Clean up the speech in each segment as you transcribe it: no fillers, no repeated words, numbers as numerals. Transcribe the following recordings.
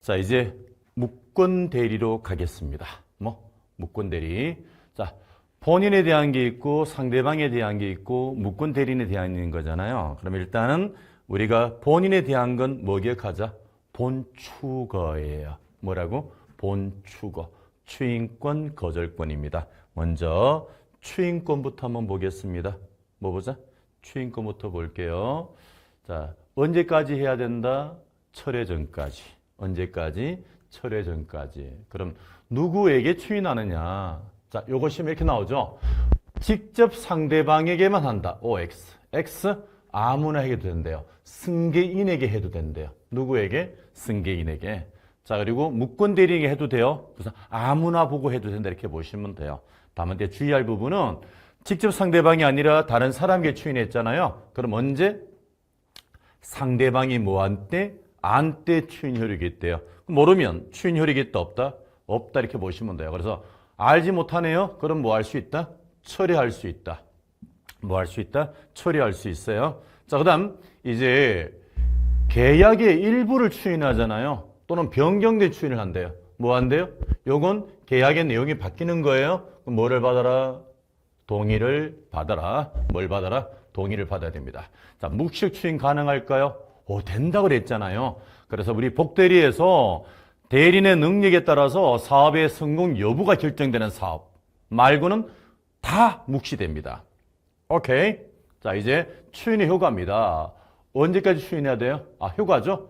자, 이제 무권 대리로 가겠습니다. 무권 대리. 자, 본인에 대한 게 있고 상대방에 대한 게 있고 무권 대리인에 대한 거잖아요. 그럼 일단은 우리가 본인에 대한 건 뭐 기억하자? 본추거예요. 뭐라고? 본추거. 추인권, 거절권입니다. 먼저 추인권부터 한번 보겠습니다. 뭐 보자? 추인권부터 볼게요. 자, 언제까지 해야 된다? 철회 전까지. 언제까지? 철회 전까지. 그럼 누구에게 추인하느냐? 자, 요것이 이렇게 나오죠. 직접 상대방에게만 한다. OX. X 아무나 해도 된대요. 승계인에게 해도 된대요. 누구에게? 승계인에게. 자, 그리고 무권 대리인에게 해도 돼요. 그래서 아무나 보고 해도 된다. 이렇게 보시면 돼요. 다만 주의할 부분은 직접 상대방이 아니라 다른 사람에게 추인했잖아요. 그럼 언제? 상대방이 뭐한 때? 안 때 추인 효력이 있대요. 모르면 추인 효력이 있다 없다? 없다 이렇게 보시면 돼요. 그래서 알지 못하네요. 그럼 뭐 할 수 있다? 처리할 수 있다. 뭐 할 수 있다? 처리할 수 있어요. 자, 그 다음 이제 계약의 일부를 추인하잖아요. 또는 변경된 추인을 한대요. 뭐 한대요? 요건 계약의 내용이 바뀌는 거예요. 그럼 뭐를 받아라? 동의를 받아라. 뭘 받아라? 동의를 받아야 됩니다. 자, 묵식 추인 가능할까요? 된다고 그랬잖아요. 그래서 우리 복대리에서 대리인의 능력에 따라서 사업의 성공 여부가 결정되는 사업 말고는 다 묵시됩니다. 오케이. 자, 이제 추인의 효과입니다. 언제까지 추인해야 돼요? 효과죠?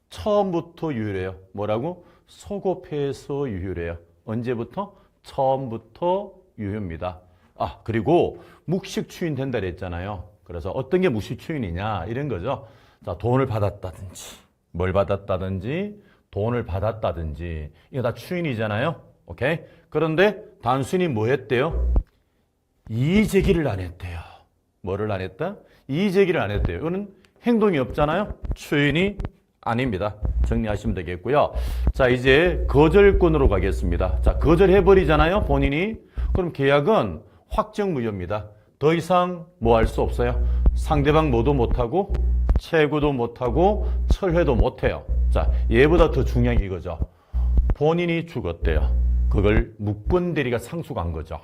처음부터 유효해요. 뭐라고? 소급해서 유효해요. 언제부터? 처음부터 유효입니다. 그리고 묵식 추인 된다 그랬잖아요. 그래서 어떤 게 묵식 추인이냐 이런 거죠. 자, 돈을 받았다든지 뭘 받았다든지 돈을 받았다든지 이거 다 추인이잖아요. 오케이? 그런데 단순히 뭐 했대요? 이의제기를 안 했대요. 뭐를 안 했다? 이의제기를 안 했대요. 이거는 행동이 없잖아요. 추인이 아닙니다. 정리하시면 되겠고요. 자, 이제 거절권으로 가겠습니다. 자, 거절해버리잖아요. 본인이. 그럼 계약은 확정무효입니다. 더 이상 뭐 할 수 없어요. 상대방 뭐도 못하고 채굴도 못하고 철회도 못해요. 자, 얘보다 더 중요한 게 이거죠. 본인이 죽었대요. 그걸 무권 대리가 상속한 거죠.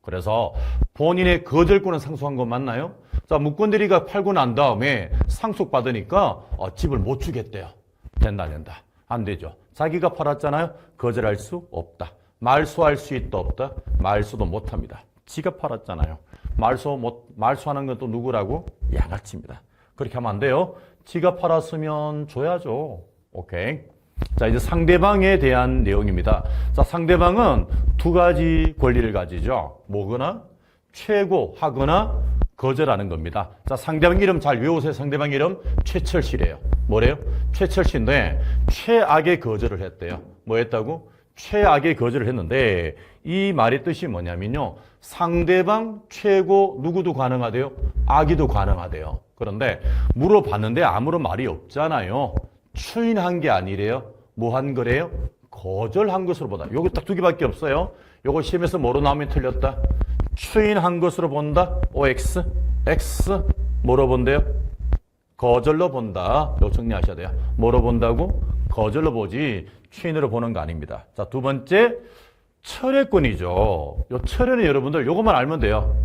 그래서 본인의 거절권은 상속한 거 맞나요? 자, 무권 대리가 팔고 난 다음에 상속받으니까 집을 못 주겠대요. 된다, 안 된다? 안 되죠. 자기가 팔았잖아요. 거절할 수 없다. 말소할 수 있다, 없다? 말소도 못합니다. 지가 팔았잖아요. 말소하는 건 또 누구라고? 양아치입니다. 그렇게 하면 안 돼요. 지가 팔았으면 줘야죠. 오케이. 자, 이제 상대방에 대한 내용입니다. 자, 상대방은 두 가지 권리를 가지죠. 뭐거나 최고하거나 거절하는 겁니다. 자, 상대방 이름 잘 외우세요. 상대방 이름 최철씨래요. 뭐래요? 최철씨인데 최악의 거절을 했대요. 뭐 했다고? 최악의 거절을 했는데 이 말의 뜻이 뭐냐면요. 상대방 최고 누구도 가능하대요? 악의도 가능하대요. 그런데 물어봤는데 아무런 말이 없잖아요. 추인한 게 아니래요. 뭐 한 거래요? 거절한 것으로 보다. 요거 딱 두 개밖에 없어요. 요거 시험에서 뭐로 나오면 틀렸다? 추인한 것으로 본다. OX. X. 뭐로 본대요? 거절로 본다. 요거 정리하셔야 돼요. 뭐로 본다고? 거절로 보지 추인으로 보는 거 아닙니다. 자, 두 번째 철회권이죠. 요 철회는 여러분들 요것만 알면 돼요.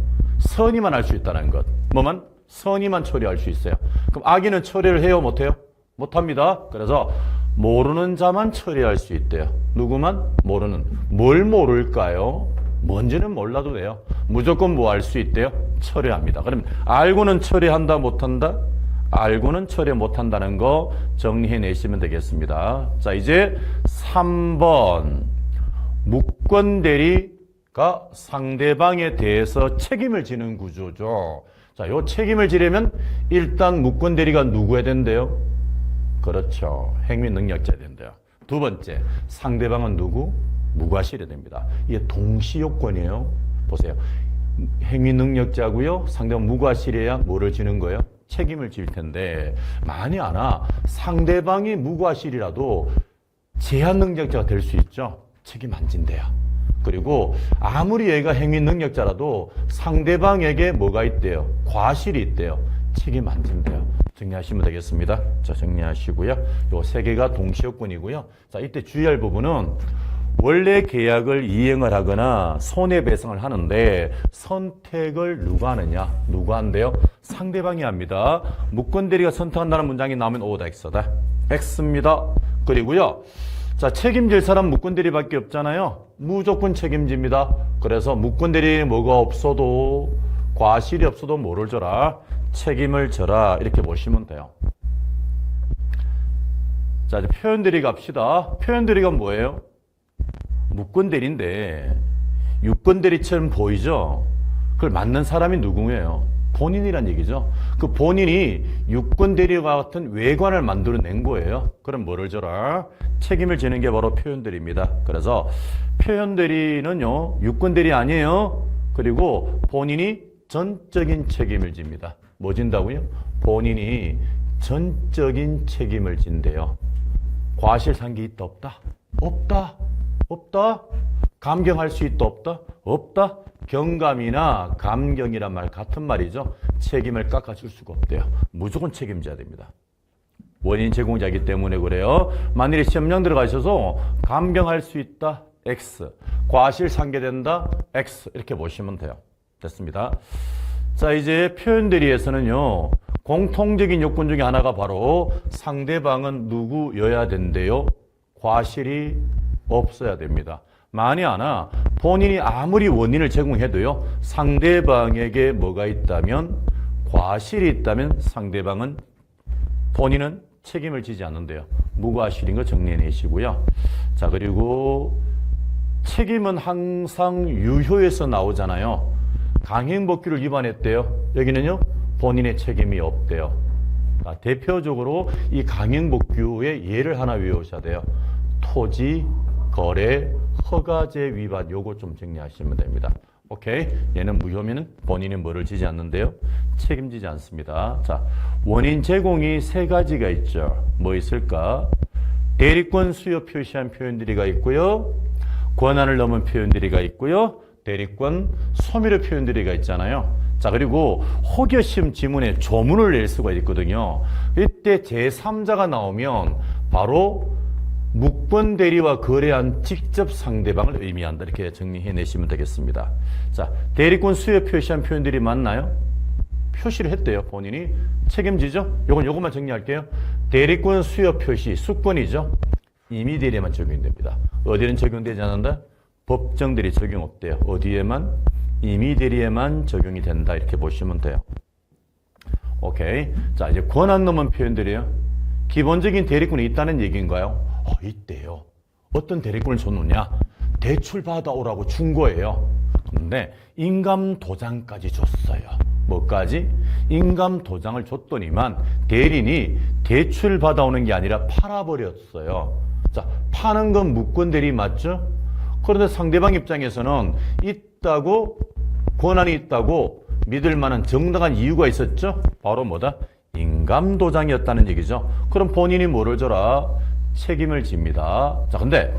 선의만 할 수 있다는 것. 뭐만? 선의만 처리할 수 있어요. 그럼 악의는 처리를 해요? 못해요? 못합니다. 그래서 모르는 자만 처리할 수 있대요. 누구만? 모르는. 뭘 모를까요? 뭔지는 몰라도 돼요. 무조건 뭐 할 수 있대요? 처리합니다. 그럼 알고는 처리한다, 못한다? 알고는 처리 못한다는 거 정리해내시면 되겠습니다. 자, 이제 3번 무권 대리가 상대방에 대해서 책임을 지는 구조죠. 자, 요 책임을 지려면 일단 무권 대리가 누구 해야 된대요? 그렇죠. 행위 능력자 해야 된대요. 두 번째, 상대방은 누구? 무과실해야 됩니다. 이게 동시 요건이에요. 보세요. 행위 능력자고요. 상대방 무과실해야 뭐를 지는 거예요? 책임을 질 텐데 만이 하나 상대방이 무과실이라도 제한 능력자가 될 수 있죠. 책임 안 진대요. 그리고 아무리 얘가 행위 능력자라도 상대방에게 뭐가 있대요? 과실이 있대요. 책임 안 진대요. 정리하시면 되겠습니다. 자, 정리하시고요. 요 세 개가 동시효권이고요. 자, 이때 주의할 부분은 원래 계약을 이행을 하거나 손해배상을 하는데 선택을 누가 하느냐? 누가 한대요? 상대방이 합니다. 무권대리가 선택한다는 문장이 나오면 O다, X다. X입니다. 그리고요. 자, 책임질 사람 무권대리밖에 없잖아요. 무조건 책임집니다. 그래서 무권대리에 뭐가 없어도 과실이 없어도 뭐를 져라? 책임을 져라. 이렇게 보시면 돼요. 자, 이제 표현대리 갑시다. 표현대리가 뭐예요? 무권대리인데 유권대리처럼 보이죠? 그걸 맡는 사람이 누구예요? 본인이란 얘기죠. 그 본인이 유권대리와 같은 외관을 만들어낸 거예요. 그럼 뭐를 져라? 책임을 지는 게 바로 표현대리입니다. 그래서 표현대리는요, 유권대리 아니에요. 그리고 본인이 전적인 책임을 집니다. 뭐 진다고요? 본인이 전적인 책임을 진대요. 과실상기 있다 없다? 없다. 없다. 감경할 수 있다 없다? 없다. 경감이나 감경이란 말 같은 말이죠. 책임을 깎아줄 수가 없대요. 무조건 책임져야 됩니다. 원인 제공자이기 때문에 그래요. 만일에 시험장 들어가셔서 감경할 수 있다 X, 과실 상계된다 X 이렇게 보시면 돼요. 됐습니다. 자, 이제 표현대리에서는요, 공통적인 요건 중에 하나가 바로 상대방은 누구여야 된대요? 과실이 없어야 됩니다. 만에 하나 본인이 아무리 원인을 제공해도요, 상대방에게 뭐가 있다면, 과실이 있다면 상대방은, 본인은 책임을 지지 않는데요. 무과실인 거 정리해내시고요. 자, 그리고 책임은 항상 유효에서 나오잖아요. 강행법규를 위반했대요. 여기는요, 본인의 책임이 없대요. 자, 대표적으로 이 강행법규의 예를 하나 외우셔야 돼요. 토지, 거래, 허가제 위반, 요거 좀 정리하시면 됩니다. 오케이? 얘는 무효면은 본인이 뭐를 지지 않는데요? 책임지지 않습니다. 자, 원인 제공이 세 가지가 있죠. 뭐 있을까? 대리권 수요 표시한 표현들이가 있고요. 권한을 넘은 표현들이가 있고요. 대리권 소멸의 표현들이가 있잖아요. 자, 그리고 혹여심 지문에 조문을 낼 수가 있거든요. 이때 제3자가 나오면 바로 무권 대리와 거래한 직접 상대방을 의미한다. 이렇게 정리해내시면 되겠습니다. 자, 대리권 수요 표시한 표현들이 맞나요? 표시를 했대요. 본인이 책임지죠? 요것만 정리할게요. 대리권 수요 표시, 수권이죠? 임의 대리에만 적용됩니다. 어디는 적용되지 않는다? 법정대리 적용 없대요. 어디에만? 임의 대리에만 적용이 된다. 이렇게 보시면 돼요. 오케이. 자, 이제 권한 넘은 표현들이에요. 기본적인 대리권이 있다는 얘기인가요? 있대요. 어떤 대리권을 줬느냐? 대출 받아오라고 준 거예요. 근데 인감도장까지 줬어요. 뭐까지? 인감도장을 줬더니만 대리인이 대출 받아오는 게 아니라 팔아버렸어요. 자, 파는 건 무권대리 맞죠? 그런데 상대방 입장에서는 있다고, 권한이 있다고 믿을 만한 정당한 이유가 있었죠? 바로 뭐다? 인감도장이었다는 얘기죠. 그럼 본인이 뭐를 져라? 책임을 집니다. 자, 근데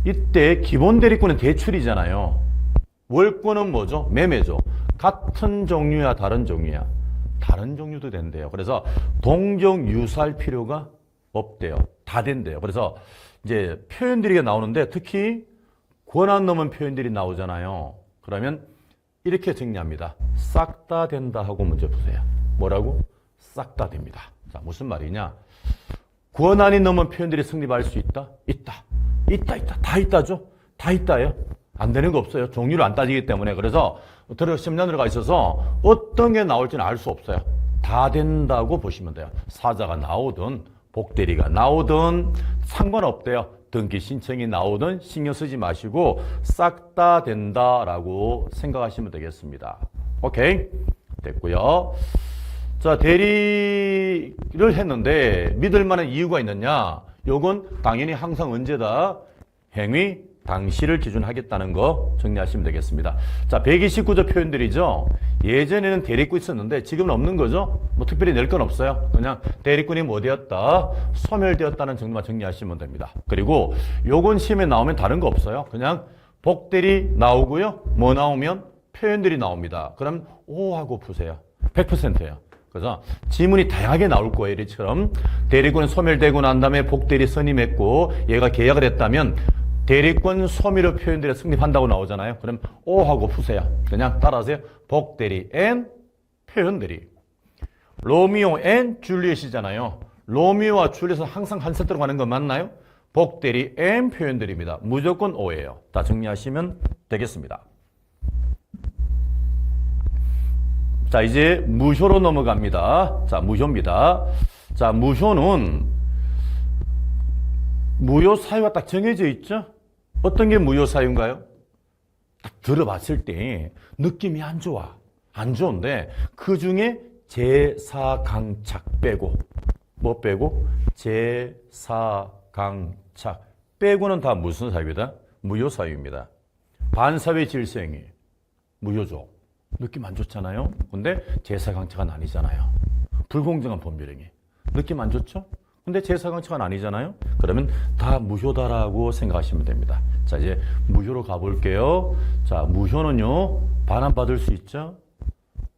이때 기본 대리권은 대출이잖아요. 월권은 뭐죠? 매매죠. 같은 종류야, 다른 종류야? 다른 종류도 된대요. 그래서 동종 유사할 필요가 없대요. 다 된대요. 그래서 이제 표현들이 나오는데 특히 권한 넘은 표현들이 나오잖아요. 그러면 이렇게 정리합니다. 싹 다 된다 하고 문제 푸세요. 뭐라고? 싹 다 됩니다. 자, 무슨 말이냐? 권한이 넘은 표현들이 성립할 수 있다? 있다. 다 있다죠? 다 있다요. 안 되는 거 없어요. 종류를 안 따지기 때문에. 그래서 시험장 들어가 있어서 어떤 게 나올지는 알 수 없어요. 다 된다고 보시면 돼요. 사자가 나오든 복대리가 나오든 상관없대요. 등기 신청이 나오든 신경 쓰지 마시고 싹 다 된다라고 생각하시면 되겠습니다. 오케이? 됐고요. 자, 대리를 했는데 믿을 만한 이유가 있느냐? 요건 당연히 항상 언제다? 행위 당시를 기준하겠다는 거 정리하시면 되겠습니다. 자, 129조 표현들이죠. 예전에는 대리권 있었는데 지금은 없는 거죠. 뭐 특별히 낼 건 없어요. 그냥 대리권이 뭐 되었다? 소멸되었다는 정도만 정리하시면 됩니다. 그리고 요건 시험에 나오면 다른 거 없어요. 그냥 복대리 나오고요. 뭐 나오면 표현들이 나옵니다. 그럼 O 하고 푸세요. 100%예요. 그래서 지문이 다양하게 나올 거예요. 이처럼 대리권은 소멸되고 난 다음에 복대리 선임했고 얘가 계약을 했다면 대리권 소멸의 표현들이 성립한다고 나오잖아요. 그럼 오하고 푸세요. 그냥 따라하세요. 복대리 앤 표현들이. 로미오 앤 줄리엣이잖아요. 로미오와 줄리엣은 항상 한 세트로 가는 건 맞나요? 복대리 앤 표현들입니다. 무조건 O예요. 다 정리하시면 되겠습니다. 자, 이제 무효로 넘어갑니다. 자, 무효입니다. 자, 무효는 무효 사유가 딱 정해져 있죠? 어떤 게 무효 사유인가요? 딱 들어봤을 때 느낌이 안 좋아. 안 좋은데 그 중에 제사강착 빼고 뭐 빼고? 제사강착 빼고는 다 무슨 사유이다? 무효 사유입니다. 반사회 질서행위 무효죠. 느낌 안 좋잖아요. 근데 제사강착은 아니잖아요. 불공정한 법률행위 느낌 안 좋죠? 근데 제사강착은 아니잖아요. 그러면 다 무효다라고 생각하시면 됩니다. 자, 이제 무효로 가볼게요. 자, 무효는요 반환받을 수 있죠.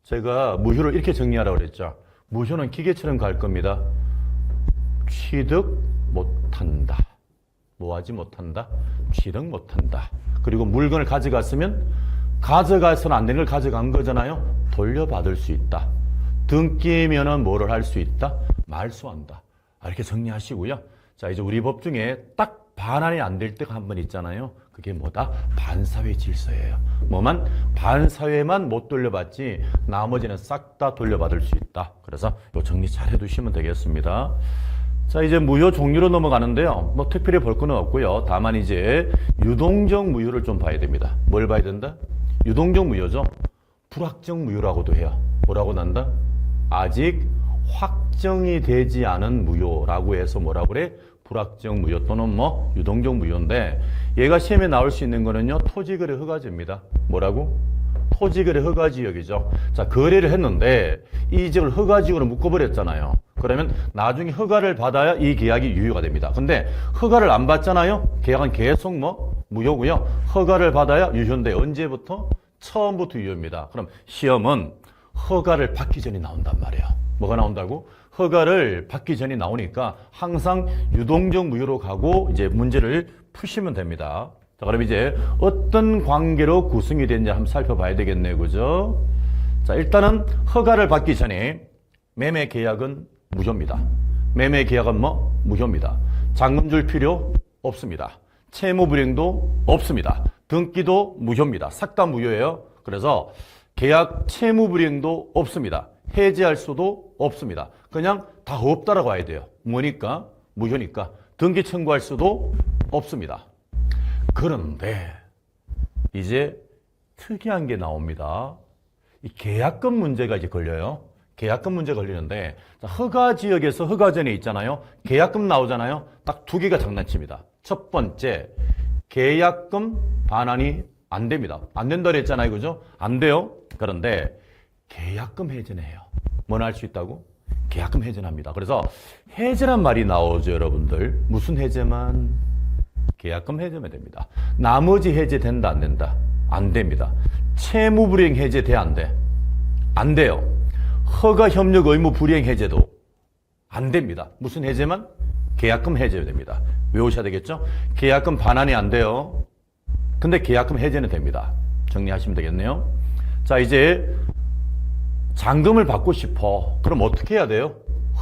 제가 무효를 이렇게 정리하라고 그랬죠. 무효는 기계처럼 갈 겁니다. 취득 못한다. 뭐하지 못한다? 취득 못한다. 그리고 물건을 가져갔으면 가져가서는 안 되는 걸 가져간 거잖아요. 돌려받을 수 있다. 등기면은 뭐를 할 수 있다? 말소한다. 이렇게 정리하시고요. 자, 이제 우리 법 중에 딱 반환이 안 될 때가 한 번 있잖아요. 그게 뭐다? 반사회 질서예요. 뭐만? 반사회만 못 돌려받지 나머지는 싹 다 돌려받을 수 있다. 그래서 요 정리 잘 해두시면 되겠습니다. 자, 이제 무효 종류로 넘어가는데요. 뭐 특별히 볼 거는 없고요. 다만 이제 유동적 무효를 좀 봐야 됩니다. 뭘 봐야 된다? 유동적 무효죠. 불확정 무효라고도 해요. 뭐라고 난다? 아직 확정이 되지 않은 무효라고 해서 뭐라고 그래? 불확정 무효 또는 뭐 유동적 무효인데 얘가 시험에 나올 수 있는 거는요. 토지거래 허가지입니다. 뭐라고? 토지거래 허가지역이죠. 자, 거래를 했는데 이 지역을 허가지역으로 묶어버렸잖아요. 그러면 나중에 허가를 받아야 이 계약이 유효가 됩니다. 근데 허가를 안 받잖아요. 계약은 계속 뭐 무효고요. 허가를 받아야 유효인데 언제부터? 처음부터 유효입니다. 그럼 시험은 허가를 받기 전에 나온단 말이에요. 뭐가 나온다고? 허가를 받기 전에 나오니까 항상 유동적 무효로 가고 이제 문제를 푸시면 됩니다. 자, 그럼 이제 어떤 관계로 구성이 되는지 한번 살펴봐야 되겠네요. 그죠? 자, 일단은 허가를 받기 전에 매매 계약은 무효입니다. 매매 계약은 뭐? 무효입니다. 잔금 줄 필요 없습니다. 채무 불이행도 없습니다. 등기도 무효입니다. 싹 다 무효예요. 그래서 계약 채무 불이행도 없습니다. 해지할 수도 없습니다. 그냥 다 없다라고 해야 돼요. 뭐니까? 무효니까. 등기 청구할 수도 없습니다. 그런데 이제 특이한 게 나옵니다. 이 계약금 문제가 이제 걸려요. 계약금 문제 걸리는데 허가 지역에서 허가전에 있잖아요. 계약금 나오잖아요. 딱 두 개가 장난칩니다. 첫 번째, 계약금 반환이 안 됩니다. 안 된다 그랬잖아요. 그죠? 안 돼요. 그런데 계약금 해제는 해요. 뭐나 할 수 있다고? 계약금 해제는 합니다. 그래서 해제란 말이 나오죠, 여러분들. 무슨 해제만? 계약금 해제면 됩니다. 나머지 해제 된다, 안 된다? 안 됩니다. 채무 불이행 해제 돼, 안 돼? 안 돼요. 허가 협력 의무 불이행 해제도 안 됩니다. 무슨 해제만? 계약금 해제가 됩니다. 외우셔야 되겠죠? 계약금 반환이 안 돼요. 근데 계약금 해제는 됩니다. 정리하시면 되겠네요. 자, 이제 잔금을 받고 싶어. 그럼 어떻게 해야 돼요?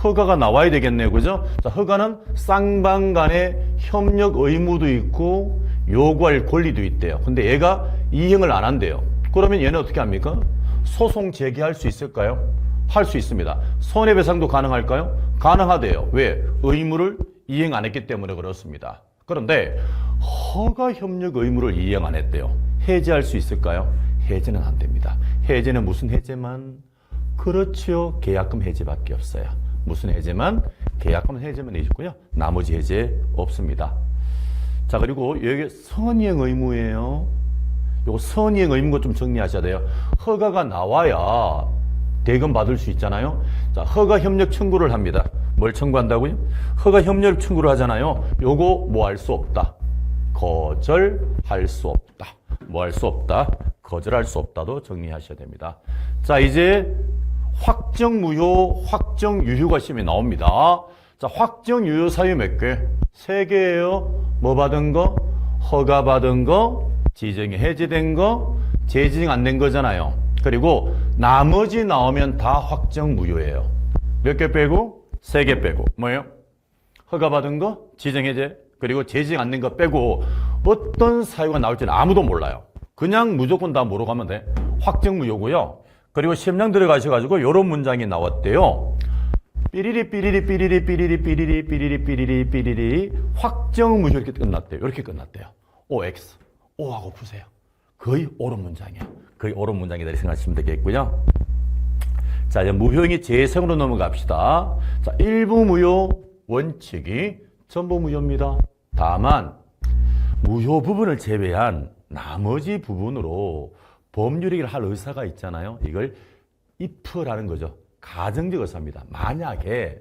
허가가 나와야 되겠네요. 그죠? 자, 허가는 쌍방 간의 협력 의무도 있고 요구할 권리도 있대요. 근데 얘가 이행을 안 한대요. 그러면 얘는 어떻게 합니까? 소송 제기할 수 있을까요? 할 수 있습니다. 손해배상도 가능할까요? 가능하대요. 왜? 의무를 이행 안 했기 때문에 그렇습니다. 그런데 허가 협력 의무를 이행 안 했대요. 해제할 수 있을까요? 해제는 안 됩니다. 해제는 무슨 해제만? 그렇죠. 계약금 해제밖에 없어요. 무슨 해제만? 계약금 해제만 있고요. 나머지 해제 없습니다. 자, 그리고 여기 선이행 의무예요. 요거 선이행 의무인 것 좀 정리하셔야 돼요. 허가가 나와야 대금 받을 수 있잖아요. 자, 허가 협력 청구를 합니다. 뭘 청구한다고요? 허가 협력 청구를 하잖아요. 요거 뭐 할 수 없다. 거절할 수 없다. 뭐 할 수 없다. 거절할 수 없다도 정리하셔야 됩니다. 자, 이제 확정무효, 확정유효가 시험에 나옵니다. 자, 확정유효 사유 몇 개? 3개예요. 뭐 받은 거? 허가받은 거, 지정이 해제된 거, 재지정 안 된 거잖아요. 그리고 나머지 나오면 다 확정무효예요. 몇 개 빼고? 3개 빼고. 뭐예요? 허가받은 거, 지정 해제, 그리고 재지정 안 된 거 빼고 어떤 사유가 나올지는 아무도 몰라요. 그냥 무조건 다 뭐로 가면 돼? 확정무효고요. 그리고 시험장 들어가셔가지고 이런 문장이 나왔대요. 삐리리 삐리리 삐리리 삐리리 삐리리 삐리리 삐리리 삐리리 확정무효 이렇게 끝났대요. 이렇게 끝났대요. OX. O하고 푸세요. 거의 옳은 문장이에요. 거의 옳은 문장이다 이렇게 생각하시면 되겠고요. 자, 이제 무효행위 재생으로 넘어갑시다. 자, 일부 무효 원칙이 전부 무효입니다. 다만 무효 부분을 제외한 나머지 부분으로 법률행위를 할 의사가 있잖아요. 이걸 if라는 거죠. 가정적 의사입니다. 만약에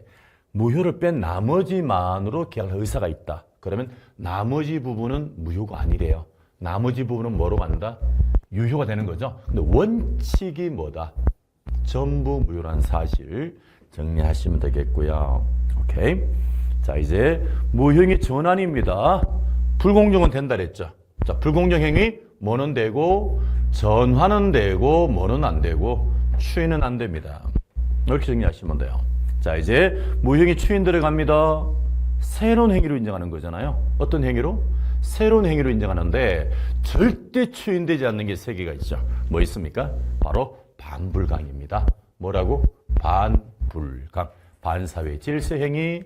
무효를 뺀 나머지만으로 계약할 의사가 있다. 그러면 나머지 부분은 무효가 아니래요. 나머지 부분은 뭐로 간다? 유효가 되는 거죠. 근데 원칙이 뭐다? 전부 무효라는 사실 정리하시면 되겠고요. 오케이. 자, 이제 무효행위 전환입니다. 불공정은 된다 그랬죠. 자, 불공정 행위 뭐는 되고 전환은 되고 뭐는 안 되고 추인은 안 됩니다. 이렇게 정리하시면 돼요. 자, 이제 무효행위 추인 들어갑니다. 새로운 행위로 인정하는 거잖아요. 어떤 행위로? 새로운 행위로 인정하는데 절대 추인되지 않는 게 3개가 있죠. 뭐 있습니까? 바로 반불강입니다. 뭐라고? 반불강. 반사회 질서행위,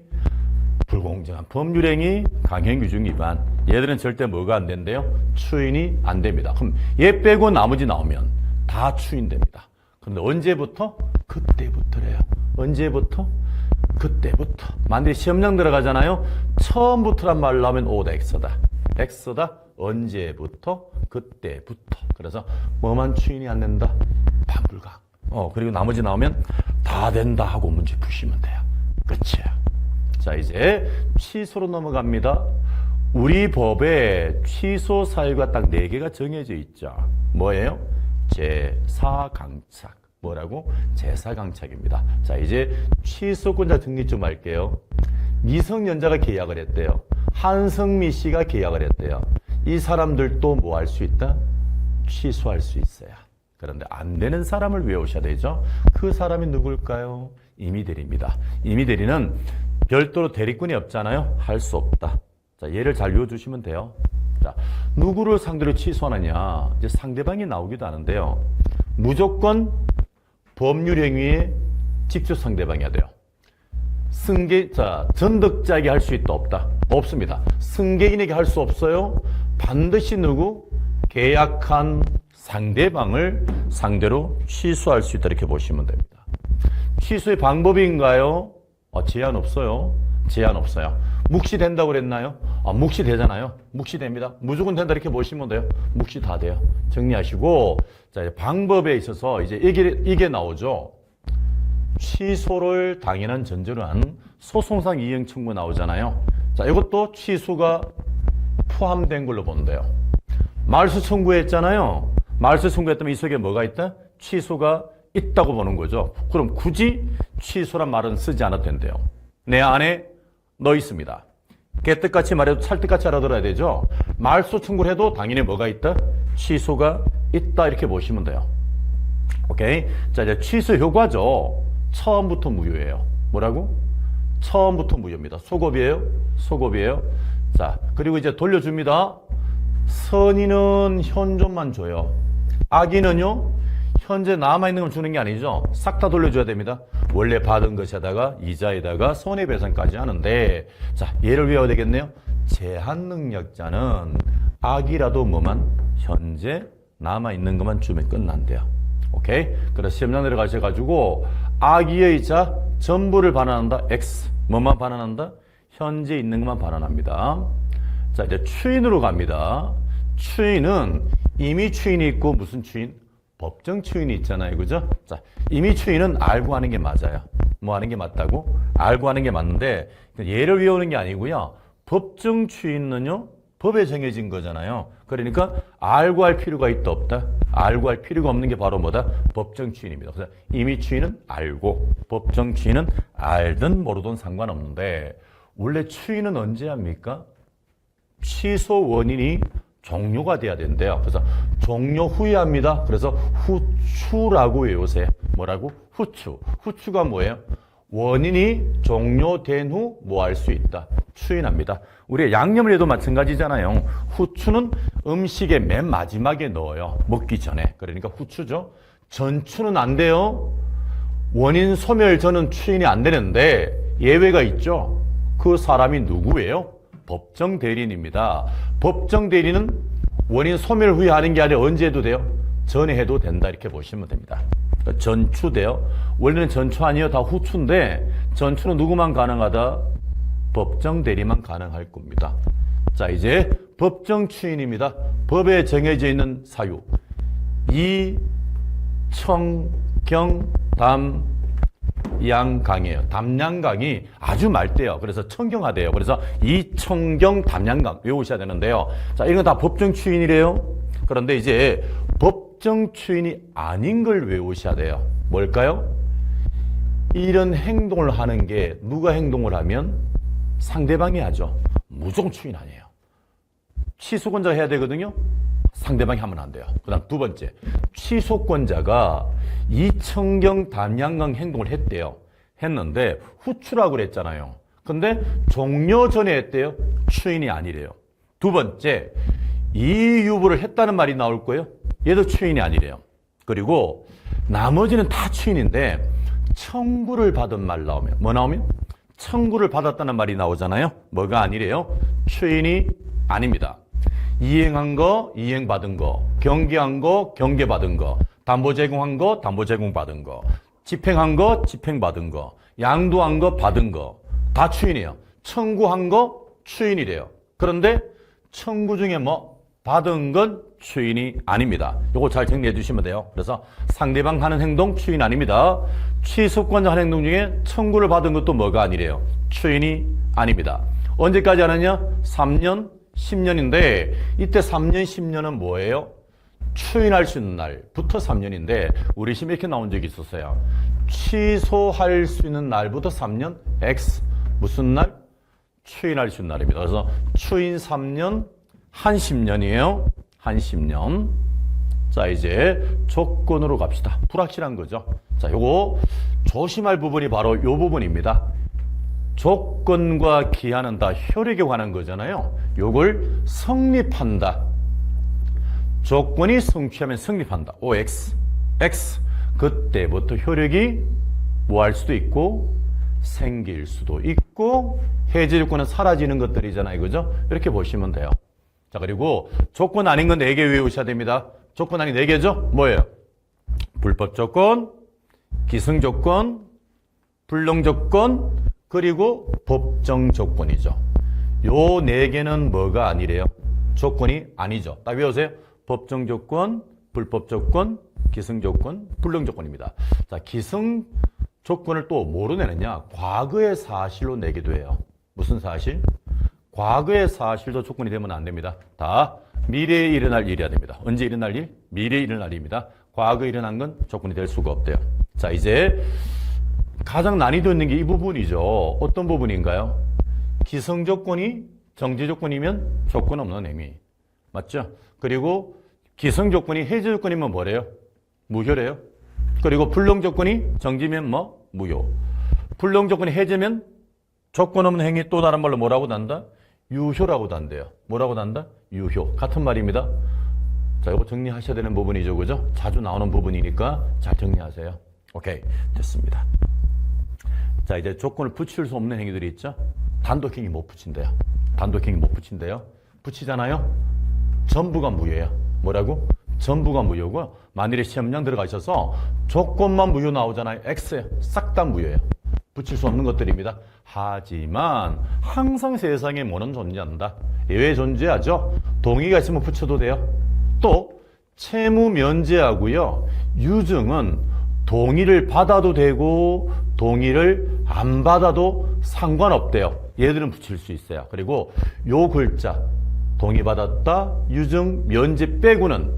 불공정한 법률행위, 강행규정 위반. 얘들은 절대 뭐가 안 된대요? 추인이 안 됩니다. 그럼 얘 빼고 나머지 나오면 다 추인됩니다. 그런데 언제부터? 그때부터래요. 언제부터? 그때부터. 만약에 시험장 들어가잖아요. 처음부터란 말 나오면 O다, X다. X다. 언제부터? 그때부터. 그래서 뭐만 추인이 안 된다? 반불강. 그리고 나머지 나오면 다 된다 하고 문제 푸시면 돼요. 끝이야. 자, 이제 취소로 넘어갑니다. 우리 법에 취소 사유가 딱 4개가 정해져 있죠. 뭐예요? 제4강착. 뭐라고? 제4강착입니다. 자, 이제 취소권자 정리 좀 할게요. 미성년자가 계약을 했대요. 한성미 씨가 계약을 했대요. 이 사람들도 뭐 할 수 있다? 취소할 수 있어요. 그런데 안 되는 사람을 외우셔야 되죠. 그 사람이 누굴까요? 임의대리입니다. 임의대리는 별도로 대리권이 없잖아요. 할 수 없다. 자, 얘를 잘 외워주시면 돼요. 자, 누구를 상대로 취소하느냐? 이제 상대방이 나오기도 하는데요. 무조건 법률행위에 직접 상대방이어야 돼요. 전득자에게 할 수 있다, 없다? 없습니다. 승계인에게 할 수 없어요. 반드시 누구? 계약한 상대방을 상대로 취소할 수 있다 이렇게 보시면 됩니다. 취소의 방법인가요? 제한 없어요. 제한 없어요. 묵시된다고 그랬나요? 묵시되잖아요. 묵시됩니다. 무조건 된다 이렇게 보시면 돼요. 묵시 다 돼요. 정리하시고, 자, 이제 방법에 있어서 이제 이게 나오죠. 취소를 당연한 전제로 한 소송상 이행 청구 나오잖아요. 자, 이것도 취소가 포함된 걸로 보는데요. 말소 청구했잖아요. 말소 청구했다면 이 속에 뭐가 있다? 취소가 있다고 보는 거죠. 그럼 굳이 취소란 말은 쓰지 않아도 된대요. 내 안에 너 있습니다. 개뜻같이 말해도 찰떡같이 알아들어야 되죠. 말소 청구를 해도 당연히 뭐가 있다? 취소가 있다 이렇게 보시면 돼요. 오케이. 자, 이제 취소 효과죠. 처음부터 무효예요. 뭐라고? 처음부터 무효입니다. 소급이에요. 소급이에요. 자, 그리고 이제 돌려줍니다. 선의는 현존만 줘요. 악의는요, 현재 남아있는 걸 주는 게 아니죠. 싹 다 돌려줘야 됩니다. 원래 받은 것에다가 이자에다가 손해배상까지 하는데, 자, 얘를 외워야 되겠네요. 제한능력자는 악이라도 뭐만 현재 남아있는 것만 주면 끝난대요. 오케이? 그래서 시험장 내려가셔가지고 악의의 자 전부를 반환한다. X. 뭐만 반환한다? 현재 있는 것만 반환합니다. 자, 이제 추인으로 갑니다. 추인은 임의 추인이 있고 무슨 추인? 법정 추인이 있잖아요. 그죠? 자, 임의 추인은 알고 하는 게 맞아요. 뭐 하는 게 맞다고? 알고 하는 게 맞는데 얘를 외우는 게 아니고요. 법정 추인은요. 법에 정해진 거잖아요. 그러니까 알고 할 필요가 있다 없다? 알고 할 필요가 없는 게 바로 뭐다? 법정 추인입니다. 그래서 임의 추인은 알고, 법정 추인은 알든 모르든 상관없는데 원래 추인은 언제 합니까? 취소 원인이 종료가 돼야 된대요. 그래서 종료 후에 합니다. 그래서 후추라고 외우세요. 뭐라고? 후추. 후추가 뭐예요? 원인이 종료된 후 뭐 할 수 있다? 추인합니다. 우리 양념을 해도 마찬가지잖아요. 후추는 음식의 맨 마지막에 넣어요. 먹기 전에. 그러니까 후추죠. 전추는 안 돼요. 원인 소멸 전은 추인이 안 되는데 예외가 있죠. 그 사람이 누구예요? 법정 대리인입니다. 법정 대리는 원인 소멸 후에 하는 게 아니라 언제 해도 돼요? 전에 해도 된다 이렇게 보시면 됩니다. 전추돼요. 원래는 전추 아니에요. 다 후추인데 전추는 누구만 가능하다? 법정 대리만 가능할 겁니다. 자, 이제 법정 추인입니다. 법에 정해져 있는 사유. 이, 청, 경, 담, 양, 강이에요. 담양강이 아주 맑대요. 그래서 청경하대요. 그래서 이, 청경, 담양강 외우셔야 되는데요. 자, 이런 건 다 법정 추인이래요. 그런데 이제 법정 추인이 아닌 걸 외우셔야 돼요. 뭘까요? 이런 행동을 하는 게 누가 행동을 하면 상대방이 하죠. 무조건 추인 아니에요. 취소권자가 해야 되거든요. 상대방이 하면 안 돼요. 그 다음 두 번째, 취소권자가 이청경 담양강 행동을 했대요. 했는데 후추라고 그랬잖아요. 근데 종료 전에 했대요. 추인이 아니래요. 두 번째, 이유부를 했다는 말이 나올 거예요. 얘도 추인이 아니래요. 그리고 나머지는 다 추인인데 청구를 받은 말 나오면 뭐 나오면? 청구를 받았다는 말이 나오잖아요. 뭐가 아니래요? 추인이 아닙니다. 이행한 거, 이행받은 거, 경계한 거, 경계받은 거, 담보 제공한 거, 담보 제공받은 거, 집행한 거, 집행받은 거, 양도한 거, 받은 거, 다 추인이에요. 청구한 거, 추인이래요. 그런데 청구 중에 뭐 받은 건 추인이 아닙니다. 요거 잘 정리해 주시면 돼요. 그래서 상대방 하는 행동 추인 아닙니다. 취소권자 하는 행동 중에 청구를 받은 것도 뭐가 아니래요. 추인이 아닙니다. 언제까지 하느냐? 3년, 10년인데 이때 3년, 10년은 뭐예요? 추인할 수 있는 날부터 3년인데 우리 시험에 이렇게 나온 적이 있었어요. 취소할 수 있는 날부터 3년, X 무슨 날? 추인할 수 있는 날입니다. 그래서 추인 3년, 한 10년이에요. 한 10년. 자, 이제 조건으로 갑시다. 불확실한 거죠. 자, 요거 조심할 부분이 바로 요 부분입니다. 조건과 기한은 다 효력에 관한 거잖아요. 요걸 성립한다. 조건이 성취하면 성립한다. OX. X. 그때부터 효력이 뭐 할 수도 있고 생길 수도 있고 해제 조건은 사라지는 것들이잖아요. 그죠? 이렇게 보시면 돼요. 자, 그리고 조건 아닌 건 4개 외우셔야 됩니다. 조건 아닌 4개죠? 뭐예요? 불법 조건, 기승 조건, 불능 조건, 그리고 법정 조건이죠. 요 4개는 뭐가 아니래요? 조건이 아니죠. 딱 외우세요. 법정 조건, 불법 조건, 기승 조건, 불능 조건입니다. 자, 기승 조건을 또 뭐로 내느냐? 과거의 사실로 내기도 해요. 무슨 사실? 과거의 사실도 조건이 되면 안 됩니다. 다 미래에 일어날 일이어야 됩니다. 언제 일어날 일? 미래에 일어날 일입니다. 과거에 일어난 건 조건이 될 수가 없대요. 자, 이제 가장 난이도 있는 게 이 부분이죠. 어떤 부분인가요? 기성 조건이 정지 조건이면 조건 없는 행위. 맞죠? 그리고 기성 조건이 해제 조건이면 뭐래요? 무효래요. 그리고 불능 조건이 정지면 뭐? 무효. 불능 조건이 해제면 조건 없는 행위 또 다른 말로 뭐라고 단다? 유효라고도 한대요. 뭐라고 단다? 유효. 같은 말입니다. 자, 이거 정리하셔야 되는 부분이죠. 그죠? 자주 나오는 부분이니까 잘 정리하세요. 오케이. 됐습니다. 자, 이제 조건을 붙일 수 없는 행위들이 있죠? 단독행위 못 붙인대요. 단독행위 못 붙인대요. 붙이잖아요? 전부가 무효예요. 뭐라고? 전부가 무효고, 만일에 시험장 들어가셔서 조건만 무효 나오잖아요. X예요. 싹 다 무효예요. 붙일 수 없는 것들입니다. 하지만 항상 세상에 뭐는 존재한다. 예외 존재하죠. 동의가 있으면 붙여도 돼요. 또 채무 면제하고요. 유증은 동의를 받아도 되고 동의를 안 받아도 상관없대요. 얘들은 붙일 수 있어요. 그리고 요 글자 동의받았다, 유증, 면제 빼고는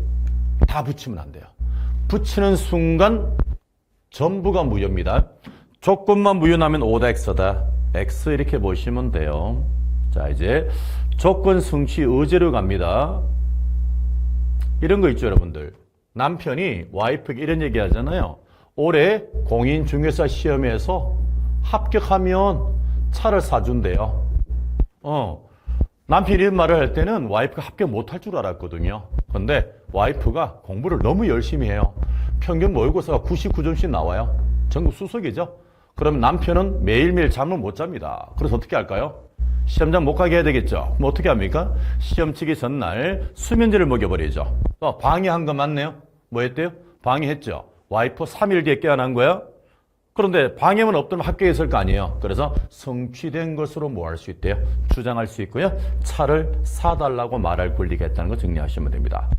다 붙이면 안 돼요. 붙이는 순간 전부가 무효입니다. 조건만 무효나면 오다 X다. X 이렇게 보시면 돼요. 자, 이제 조건 성취 의제로 갑니다. 이런 거 있죠, 여러분들. 남편이 와이프에게 이런 얘기 하잖아요. 올해 공인중개사 시험에서 합격하면 차를 사준대요. 남편이 이런 말을 할 때는 와이프가 합격 못할 줄 알았거든요. 근데 와이프가 공부를 너무 열심히 해요. 평균 모의고사가 99점씩 나와요. 전국 수석이죠. 그럼 남편은 매일매일 잠을 못 잡니다. 그래서 어떻게 할까요? 시험장 못 가게 해야 되겠죠. 뭐 어떻게 합니까? 시험 치기 전날 수면제를 먹여버리죠. 방해한 거 맞네요. 뭐 했대요? 방해했죠. 와이프 3일 뒤에 깨어난 거야. 그런데 방해만 없더면 합격했을 거 아니에요. 그래서 성취된 것으로 뭐 할 수 있대요? 주장할 수 있고요. 차를 사달라고 말할 권리가 있다는 거 정리하시면 됩니다.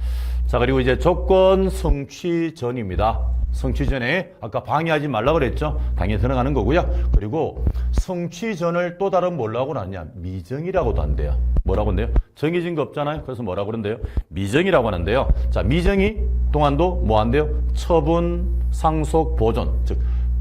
자, 그리고 이제 조건 성취 전입니다. 성취 전에 아까 방해하지 말라고 그랬죠? 당연히 들어가는 거고요. 그리고 성취 전을 또 다른 뭐라고 하냐? 미정이라고도 한대요. 뭐라고 한대요? 정해진 거 없잖아요. 그래서 뭐라고 그런대요? 미정이라고 하는데요. 자, 미정이 동안도 뭐 한대요? 처분, 상속, 보존. 즉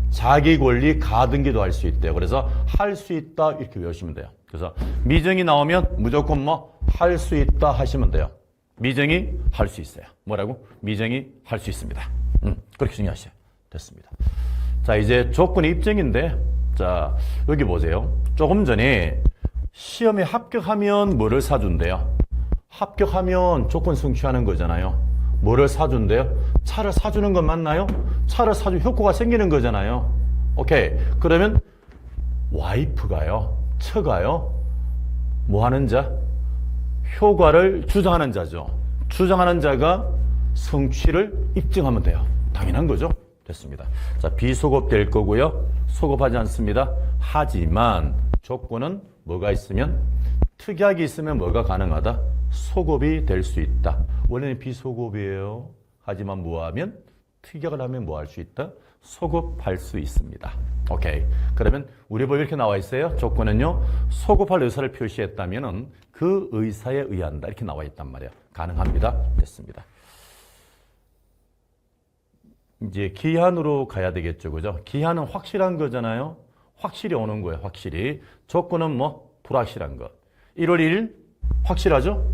자기 권리 가등기도 할 수 있대요. 그래서 할 수 있다 이렇게 외우시면 돼요. 그래서 미정이 나오면 무조건 뭐 할 수 있다 하시면 돼요. 미정이 할 수 있어요. 뭐라고? 미정이 할 수 있습니다. 그렇게 중요하시죠. 됐습니다. 자, 이제 조건 입증인데, 자, 여기 보세요. 조금 전에 시험에 합격하면 뭐를 사준대요? 합격하면 조건 성취하는 거잖아요. 뭐를 사준대요? 차를 사주는 건 맞나요? 차를 사주면 효과가 생기는 거잖아요. 오케이. 그러면 와이프가요, 처가요, 뭐 하는 자? 효과를 주장하는 자죠. 주장하는 자가 성취를 입증하면 돼요. 당연한 거죠. 됐습니다. 자, 비소급 될 거고요. 소급하지 않습니다. 하지만 조건은 뭐가 있으면, 특약이 있으면 뭐가 가능하다? 소급이 될 수 있다. 원래는 비소급이에요. 하지만 뭐하면? 특약을 하면 뭐 할 수 있다? 소급할 수 있습니다. 오케이. 그러면 우리 법에 이렇게 나와 있어요. 조건은요, 소급할 의사를 표시했다면은 그 의사에 의한다. 이렇게 나와 있단 말이에요. 가능합니다. 됐습니다. 이제 기한으로 가야 되겠죠. 그죠? 기한은 확실한 거잖아요. 확실히 오는 거예요. 확실히. 조건은 뭐? 불확실한 것. 1월 1일 확실하죠?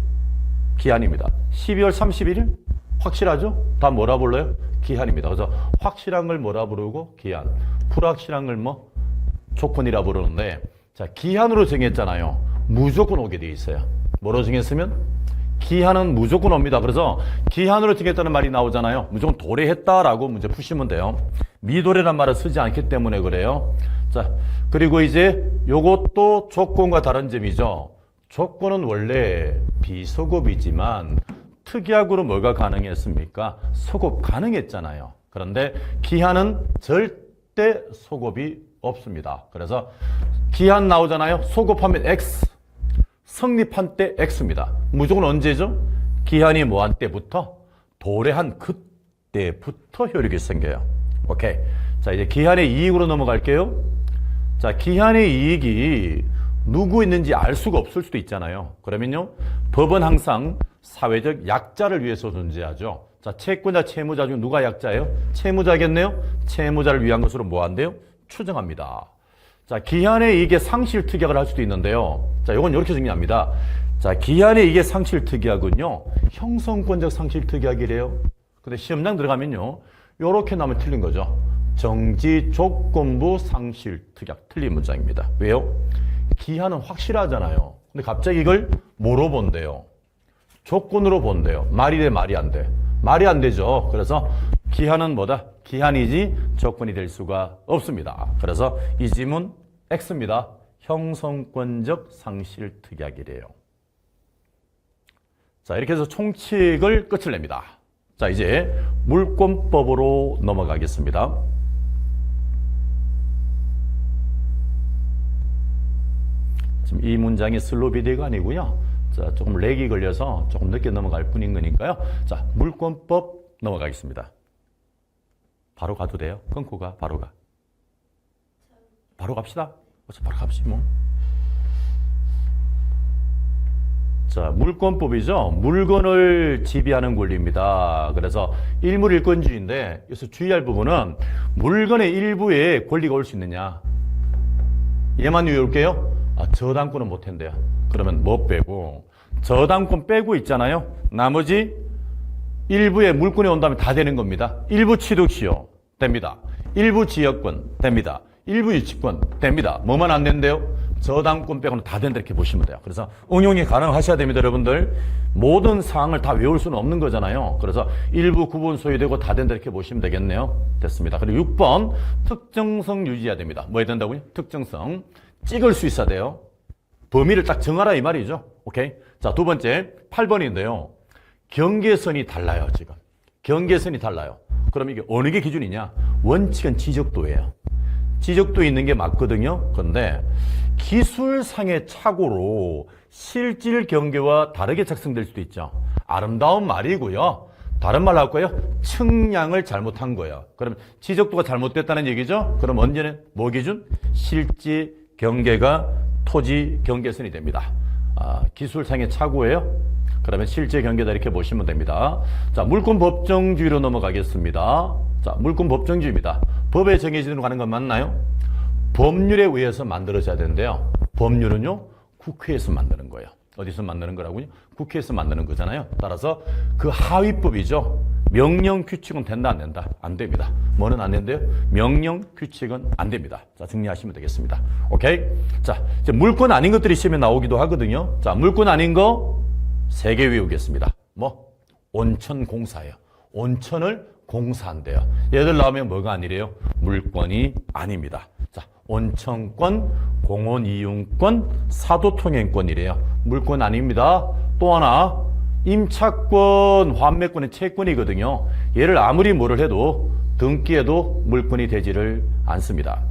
기한입니다. 12월 31일 확실하죠? 다 뭐라 불러요? 기한입니다. 그래서 확실한 걸 뭐라 부르고? 기한. 불확실한 걸 뭐? 조건이라 부르는데, 자, 기한으로 정했잖아요. 무조건 오게 돼 있어요. 뭐로 정했으면? 기한은 무조건 옵니다. 그래서 기한으로 정했다는 말이 나오잖아요. 무조건 도래했다라고 문제 푸시면 돼요. 미도래란 말을 쓰지 않기 때문에 그래요. 자, 그리고 이제 요것도 조건과 다른 점이죠. 조건은 원래 비소급이지만 특약으로 뭐가 가능했습니까? 소급 가능했잖아요. 그런데 기한은 절대 소급이 없습니다. 그래서 기한 나오잖아요. 소급하면 X. 성립한 때 X입니다. 무조건 언제죠? 기한이 뭐한 때부터? 도래한 그때부터 효력이 생겨요. 오케이. 자, 이제 기한의 이익으로 넘어갈게요. 자, 기한의 이익이 누구 있는지 알 수가 없을 수도 있잖아요. 그러면요, 법은 항상 사회적 약자를 위해서 존재하죠. 자, 채권자, 채무자 중 누가 약자예요? 채무자겠네요? 채무자를 위한 것으로 뭐 한대요? 추정합니다. 자, 기한의 이익의 상실 특약을 할 수도 있는데요. 자, 이건 이렇게 정리합니다. 자, 기한의 이익의 상실 특약은요, 형성권적 상실 특약이래요. 근데 시험장 들어가면요, 요렇게 나오면 틀린 거죠. 정지 조건부 상실 특약. 틀린 문장입니다. 왜요? 기한은 확실하잖아요. 근데 갑자기 이걸 뭐로 본대요? 조건으로 본대요. 말이 돼, 말이 안 돼? 말이 안 되죠. 그래서 기한은 뭐다? 기한이지 조건이 될 수가 없습니다. 그래서 이 지문 X입니다. 형성권적 상실 특약이래요. 자, 이렇게 해서 총칙을 끝을 냅니다. 자, 이제 물권법으로 넘어가겠습니다. 지금 이 문장이 슬로우 비디오가 아니고요. 자, 조금 렉이 걸려서 조금 늦게 넘어갈 뿐인 거니까요. 자, 물권법 넘어가겠습니다. 바로 가도 돼요? 끊고 가, 바로 가. 바로 갑시다. 바로 갑시다, 뭐. 자, 물권법이죠. 물건을 지배하는 권리입니다. 그래서 일물일권주의인데 여기서 주의할 부분은 물건의 일부에 권리가 올 수 있느냐. 얘만 외울게요. 저당권은 못 한대요. 그러면 뭐 빼고? 저당권 빼고 있잖아요. 나머지 일부에 물권이 온다면 다 되는 겁니다. 일부 취득시효 됩니다. 일부 지역권 됩니다. 일부 유치권 됩니다. 뭐만 안 된대요? 저당권 빼고는 다 된다 이렇게 보시면 돼요. 그래서 응용이 가능하셔야 됩니다, 여러분들. 모든 사항을 다 외울 수는 없는 거잖아요. 그래서 일부 구분 소유되고 다 된다 이렇게 보시면 되겠네요. 됐습니다. 그리고 6번 특정성 유지해야 됩니다. 뭐 해야 된다고요? 특정성. 찍을 수 있어야 돼요. 범위를 딱 정하라 이 말이죠. 오케이. 자, 두 번째 8번인데요. 경계선이 달라요, 지금. 경계선이 달라요. 그럼 이게 어느 게 기준이냐? 원칙은 지적도예요. 지적도 있는 게 맞거든요. 그런데 기술상의 착오로 실질 경계와 다르게 작성될 수도 있죠. 아름다운 말이고요. 다른 말로 할까요? 측량을 잘못한 거예요. 그러면 지적도가 잘못됐다는 얘기죠. 그럼 언제는 뭐 기준? 실제 경계가 토지 경계선이 됩니다. 기술상의 착오예요. 그러면 실제 경계다 이렇게 보시면 됩니다. 자, 물권 법정주의로 넘어가겠습니다. 자, 물권 법정주의입니다. 법에 정해지는 대로 가는 건 맞나요? 법률에 의해서 만들어져야 되는데요. 법률은요, 국회에서 만드는 거예요. 어디서 만드는 거라고요? 국회에서 만드는 거잖아요. 따라서 그 하위법이죠. 명령 규칙은 된다, 안 된다? 안 됩니다. 뭐는 안 된대요? 명령 규칙은 안 됩니다. 자, 정리하시면 되겠습니다. 오케이? 자, 이제 물권 아닌 것들이 시험에 나오기도 하거든요. 자, 물권 아닌 거 3개 외우겠습니다. 뭐? 온천공사예요. 온천을 공사한대요. 얘들 나오면 뭐가 아니래요? 물권이 아닙니다. 자, 온천권, 공원이용권, 사도통행권이래요. 물권 아닙니다. 또 하나, 임차권, 환매권은 채권이거든요. 얘를 아무리 뭐를 해도 등기에도 물권이 되지를 않습니다.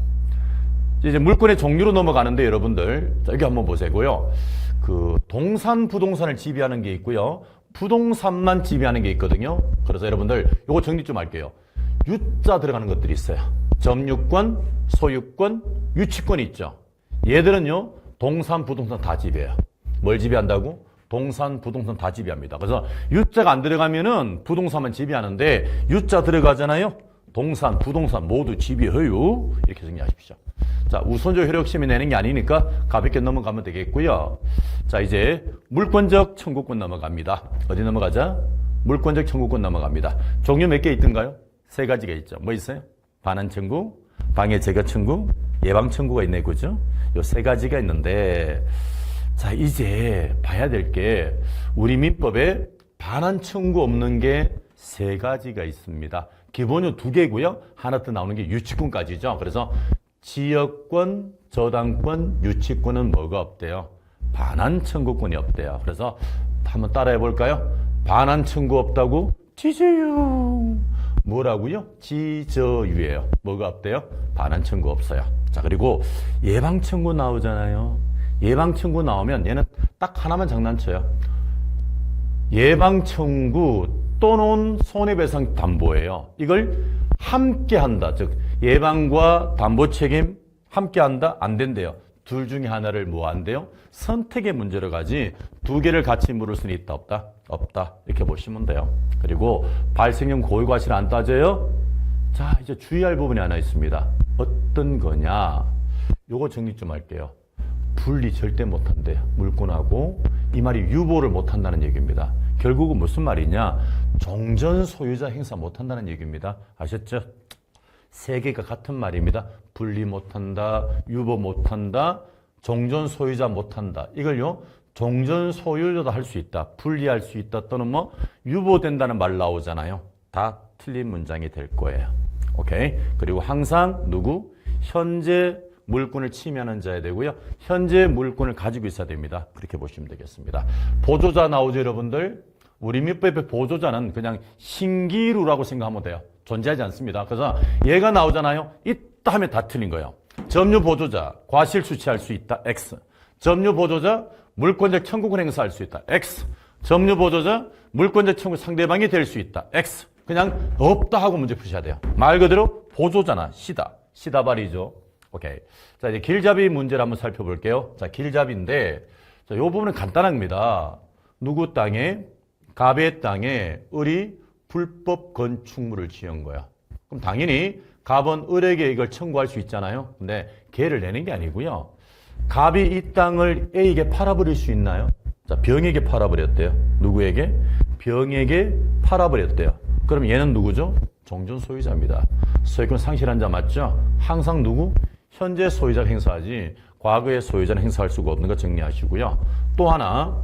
이제 물권의 종류로 넘어가는데 여러분들, 자, 여기 한번 보세요고요. 그 동산, 부동산을 지배하는 게 있고요. 부동산만 지배하는 게 있거든요. 그래서 여러분들 요거 정리 좀 할게요. 유자 들어가는 것들이 있어요. 점유권, 소유권, 유치권이 있죠. 얘들은요, 동산, 부동산 다 지배해요. 뭘 지배한다고? 동산, 부동산 다 지배합니다. 그래서 유자가 안 들어가면은 부동산만 지배하는데 유자 들어가잖아요. 동산, 부동산 모두 지배해요. 이렇게 정리하십시오. 자, 우선적 효력심이 내는 게 아니니까 가볍게 넘어가면 되겠고요. 자, 이제 물권적 청구권 넘어갑니다. 어디 넘어가자? 물권적 청구권 넘어갑니다. 종류 몇 개 있던가요? 3가지가 있죠. 뭐 있어요? 반환 청구, 방해 제거 청구, 예방 청구가 있네, 그죠? 요 3가지가 있는데, 자, 이제 봐야 될 게 우리 민법에 반환 청구 없는 게 3가지가 있습니다. 기본은 2개고요. 하나 더 나오는 게 유치권까지죠. 그래서 지역권, 저당권, 유치권은 뭐가 없대요? 반환 청구권이 없대요. 그래서 한번 따라해 볼까요? 반환 청구 없다고? 지저유. 뭐라고요? 지저유예요. 뭐가 없대요? 반환 청구 없어요. 자, 그리고 예방 청구 나오잖아요. 예방 청구 나오면 얘는 딱 하나만 장난쳐요. 예방 청구 또는 손해배상 담보예요. 이걸 함께 한다. 즉 예방과 담보 책임 함께 한다? 안 된대요. 둘 중에 하나를 뭐 안 돼요? 선택의 문제로 가지 2개를 같이 물을 수는 있다 없다? 없다. 이렇게 보시면 돼요. 그리고 발생형 고의과실 안 따져요? 자, 이제 주의할 부분이 하나 있습니다. 어떤 거냐? 요거 정리 좀 할게요. 분리 절대 못한대요. 물권하고. 이 말이 유보를 못한다는 얘기입니다. 결국은 무슨 말이냐? 종전 소유자 행사 못한다는 얘기입니다. 아셨죠? 3개가 같은 말입니다. 분리 못한다, 유보 못한다, 종전 소유자 못한다. 이걸요, 종전 소유자도 할 수 있다, 분리할 수 있다, 또는 뭐 유보된다는 말 나오잖아요. 다 틀린 문장이 될 거예요. 오케이? 그리고 항상 누구? 현재 물권을 침해하는 자야 되고요. 현재 물권을 가지고 있어야 됩니다. 그렇게 보시면 되겠습니다. 보조자 나오죠, 여러분들? 우리 민법의 보조자는 그냥 신기루라고 생각하면 돼요. 존재하지 않습니다. 그래서 얘가 나오잖아요. 있다 하면 다 틀린 거예요. 점유 보조자, 과실 수취할 수 있다. X. 점유 보조자, 물권적 청구권 행사할 수 있다. X. 점유 보조자, 물권적 청구 상대방이 될 수 있다. X. 그냥 없다 하고 문제 푸셔야 돼요. 말 그대로 보조자나 시다. 시다발이죠. 오케이. 자, 이제 길잡이 문제를 한번 살펴볼게요. 자, 길잡이인데, 자, 요 부분은 간단합니다. 누구 땅에? 갑의 땅에 을이 불법 건축물을 지은 거야. 그럼 당연히 갑은 을에게 이걸 청구할 수 있잖아요. 근데 개를 내는 게 아니고요. 갑이 이 땅을 A에게 팔아버릴 수 있나요? 자, 병에게 팔아버렸대요. 누구에게? 병에게 팔아버렸대요. 그럼 얘는 누구죠? 종전 소유자입니다. 소유권 상실한 자 맞죠? 항상 누구? 현재 소유자가 행사하지 과거의 소유자는 행사할 수가 없는 거 정리하시고요. 또 하나,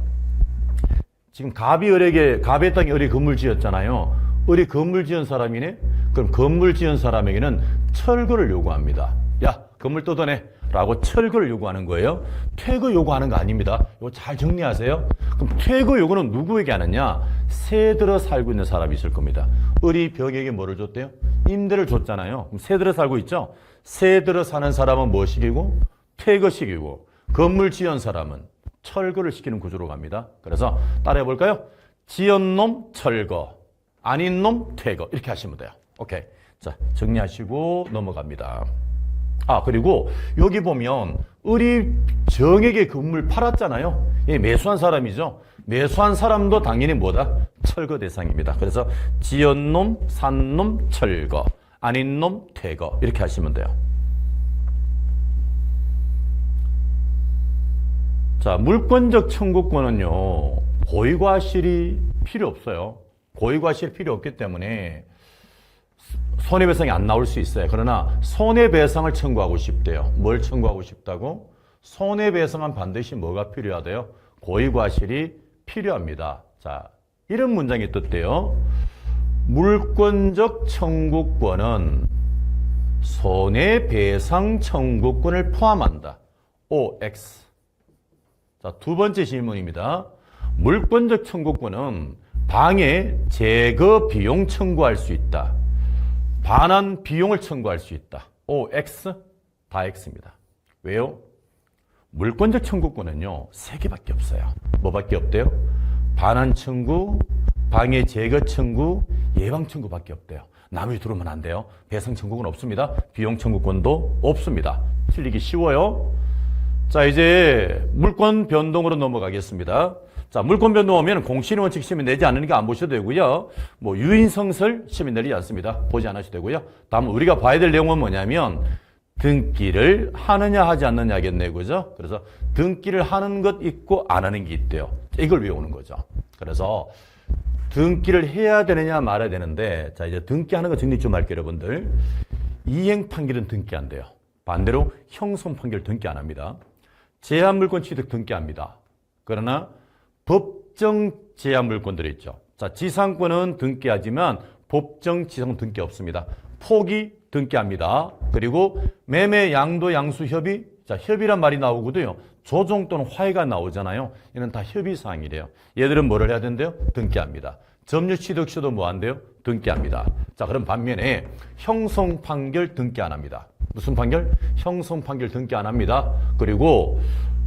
지금 갑이 을에게, 갑의 땅에 을이 건물 지었잖아요. 을이 건물 지은 사람이네? 그럼 건물 지은 사람에게는 철거를 요구합니다. 야, 건물 뜯어내 라고 철거를 요구하는 거예요. 퇴거 요구하는 거 아닙니다. 이거 잘 정리하세요. 그럼 퇴거 요구는 누구에게 하느냐? 새 들어 살고 있는 사람이 있을 겁니다. 을이 벽에게 뭐를 줬대요? 임대를 줬잖아요. 그럼 새 들어 살고 있죠? 새 들어 사는 사람은 무엇이기고? 퇴거시키고, 건물 지은 사람은 철거를 시키는 구조로 갑니다. 그래서 따라해 볼까요? 지은 놈 철거, 아닌 놈 퇴거. 이렇게 하시면 돼요. 오케이. 자, 정리하시고 넘어갑니다. 아, 그리고 여기 보면 을이 정에게 건물 팔았잖아요. 예, 매수한 사람이죠. 매수한 사람도 당연히 뭐다? 철거 대상입니다. 그래서 지은 놈, 산 놈, 철거, 아닌 놈, 퇴거. 이렇게 하시면 돼요. 자, 물권적 청구권은요, 고의과실이 필요 없어요. 고의과실이 필요 없기 때문에 손해배상이 안 나올 수 있어요. 그러나 손해배상을 청구하고 싶대요. 뭘 청구하고 싶다고? 손해배상은 반드시 뭐가 필요하대요? 고의과실이 필요합니다. 자, 이런 문장이 떴대요. 물권적 청구권은 손해배상 청구권을 포함한다. OX. 자, 두 번째 질문입니다. 물권적 청구권은 방해 제거 비용 청구할 수 있다. 반환 비용을 청구할 수 있다. OX, 다 X입니다. 왜요? 물권적 청구권은요, 세 개밖에 없어요. 뭐밖에 없대요? 반환 청구, 방해 제거 청구, 예방 청구밖에 없대요. 나머지 들어오면 안 돼요. 배상 청구권 없습니다. 비용 청구권도 없습니다. 틀리기 쉬워요. 자, 이제 물권 변동으로 넘어가겠습니다. 자, 물권 변동하면 공신의 원칙 시험에 내지 않으니까 안 보셔도 되고요. 뭐 유인성설 시험에 내리지 않습니다. 보지 않으셔도 되고요. 다음 우리가 봐야 될 내용은 뭐냐면 등기를 하느냐 하지 않느냐겠네, 그죠? 그래서 등기를 하는 것 있고 안 하는 게 있대요. 이걸 외우는 거죠. 그래서 등기를 해야 되느냐 말아야 되는데, 자, 이제 등기하는 거 정리 좀 할게요, 여러분들. 이행 판결은 등기 안 돼요. 반대로 형성 판결 등기 안 합니다. 제한물권 취득 등기합니다. 그러나 법정 제한물권들이 있죠. 자, 지상권은 등기하지만 법정 지상 등기 없습니다. 포기 등기합니다. 그리고 매매 양도 양수 협의, 자, 협의란 말이 나오거든요. 조정 또는 화해가 나오잖아요. 이는 다 협의 사항이래요. 얘들은 뭐를 해야 된대요? 등기합니다. 점유 취득시도 뭐 한대요? 등기합니다. 자, 그럼 반면에 형성 판결 등기 안 합니다. 무슨 판결? 형성 판결 등기 안 합니다. 그리고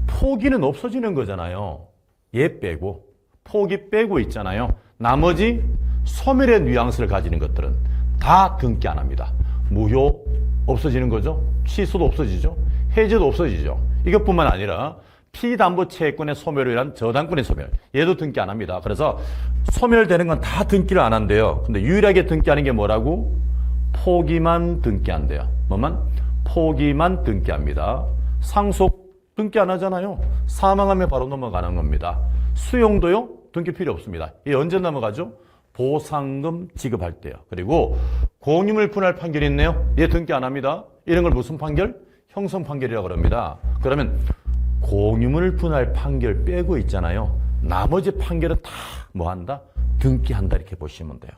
포기는 없어지는 거잖아요. 얘 빼고, 포기 빼고 있잖아요. 나머지 소멸의 뉘앙스를 가지는 것들은 다 등기 안 합니다. 무효 없어지는 거죠. 취소도 없어지죠. 해제도 없어지죠. 이것뿐만 아니라 피담보채권의 소멸을 위한 저당권의 소멸, 얘도 등기 안 합니다. 그래서 소멸되는 건 다 등기를 안 한대요. 근데 유일하게 등기하는 게 뭐라고? 포기만 등기한대요. 뭐만? 포기만 등기합니다. 상속 등기 안 하잖아요. 사망하면 바로 넘어가는 겁니다. 수용도요? 등기 필요 없습니다. 이게 언제 넘어가죠? 보상금 지급할 때요. 그리고 공유물 분할 판결이 있네요. 얘 등기 안 합니다. 이런 걸 무슨 판결? 형성 판결이라고 합니다. 그러면 공유물 분할 판결 빼고 있잖아요. 나머지 판결은 다 뭐 한다? 등기한다 이렇게 보시면 돼요.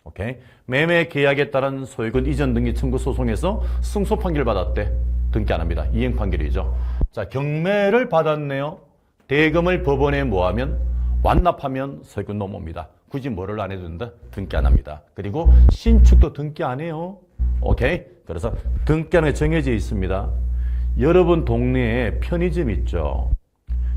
오케이? 매매 계약에 따른 소유권 이전 등기 청구 소송에서 승소 판결 받았대. 등기 안 합니다. 이행 판결이죠. 자, 경매를 받았네요. 대금을 법원에 모으면 완납하면 소유권 넘어옵니다. 굳이 뭐를 안 해도 된다? 등기 안 합니다. 그리고 신축도 등기 안 해요. 오케이? 그래서 등기하는 게 정해져 있습니다. 여러분 동네에 편의점 있죠?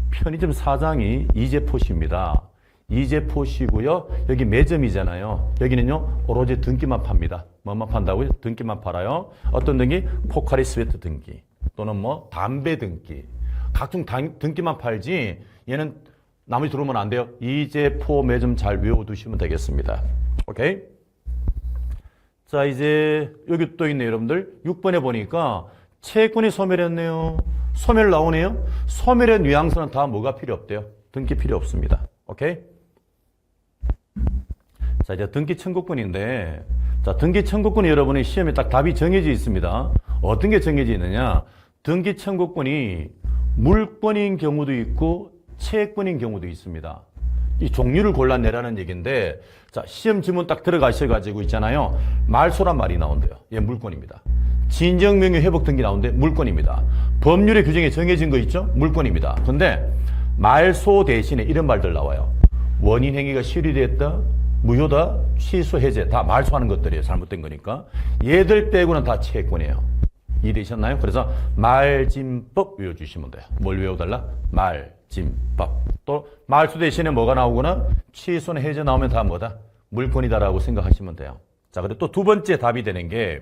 편의점 사장이 이재포씨입니다. 이재포씨고요. 여기 매점이잖아요. 여기는요, 오로지 등기만 팝니다. 뭐만 판다고요? 등기만 팔아요. 어떤 등기? 포카리 스웨트 등기. 또는 뭐, 담배 등기. 각종 등기만 팔지, 얘는 나머지 들어오면 안 돼요. 이제 포 매점 잘 외워두시면 되겠습니다. 오케이? 자, 이제 여기 또 있네요, 여러분들. 6번에 보니까 채권이 소멸했네요. 소멸 나오네요. 소멸의 뉘앙스는 다 뭐가 필요 없대요? 등기 필요 없습니다. 오케이? 자, 이제 등기 청구권인데, 자, 등기 청구권이 여러분의 시험에 딱 답이 정해져 있습니다. 어떤 게 정해져 있느냐? 등기 청구권이 물권인 경우도 있고 채권인 경우도 있습니다. 이 종류를 골라내라는 얘기인데, 자, 시험 지문 딱 들어가셔가지고 있잖아요. 말소란 말이 나온대요. 얘 물권입니다. 진정명의 회복 등기 나오는데 물권입니다. 법률의 규정에 정해진 거 있죠? 물권입니다. 근데 말소 대신에 이런 말들 나와요. 원인 행위가 실의됐다, 무효다, 취소, 해제 다 말소하는 것들이에요. 잘못된 거니까. 얘들 빼고는 다 채권이에요. 이해되셨나요? 그래서 말짐법 외워주시면 돼요. 뭘 외워달라? 말짐법. 또 말소 대신에 뭐가 나오거나 취소나 해제 나오면 다 뭐다? 물권이다라고 생각하시면 돼요. 자, 그리고 또 두 번째 답이 되는 게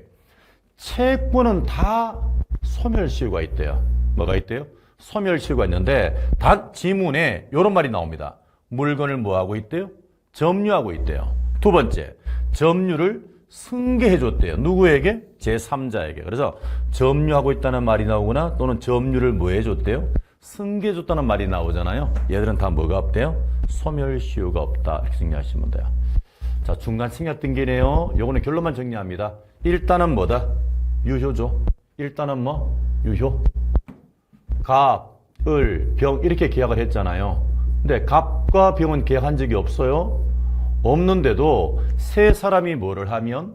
채권은 다 소멸시효가 있대요. 뭐가 있대요? 소멸시효가 있는데 단 지문에 이런 말이 나옵니다. 물건을 뭐하고 있대요? 점유하고 있대요. 두 번째, 점유를 승계해줬대요. 누구에게? 제3자에게. 그래서 점유하고 있다는 말이 나오거나 또는 점유를 뭐 해줬대요? 승계해줬다는 말이 나오잖아요. 얘들은 다 뭐가 없대요? 소멸시효가 없다. 이렇게 정리하시면 돼요. 자, 중간 생략 등기네요. 요거는 결론만 정리합니다. 일단은 뭐다? 유효죠. 일단은 뭐? 유효. 갑, 을, 병 이렇게 계약을 했잖아요. 근데 갑과 병은 계약한 적이 없어요. 없는데도 세 사람이 뭐를 하면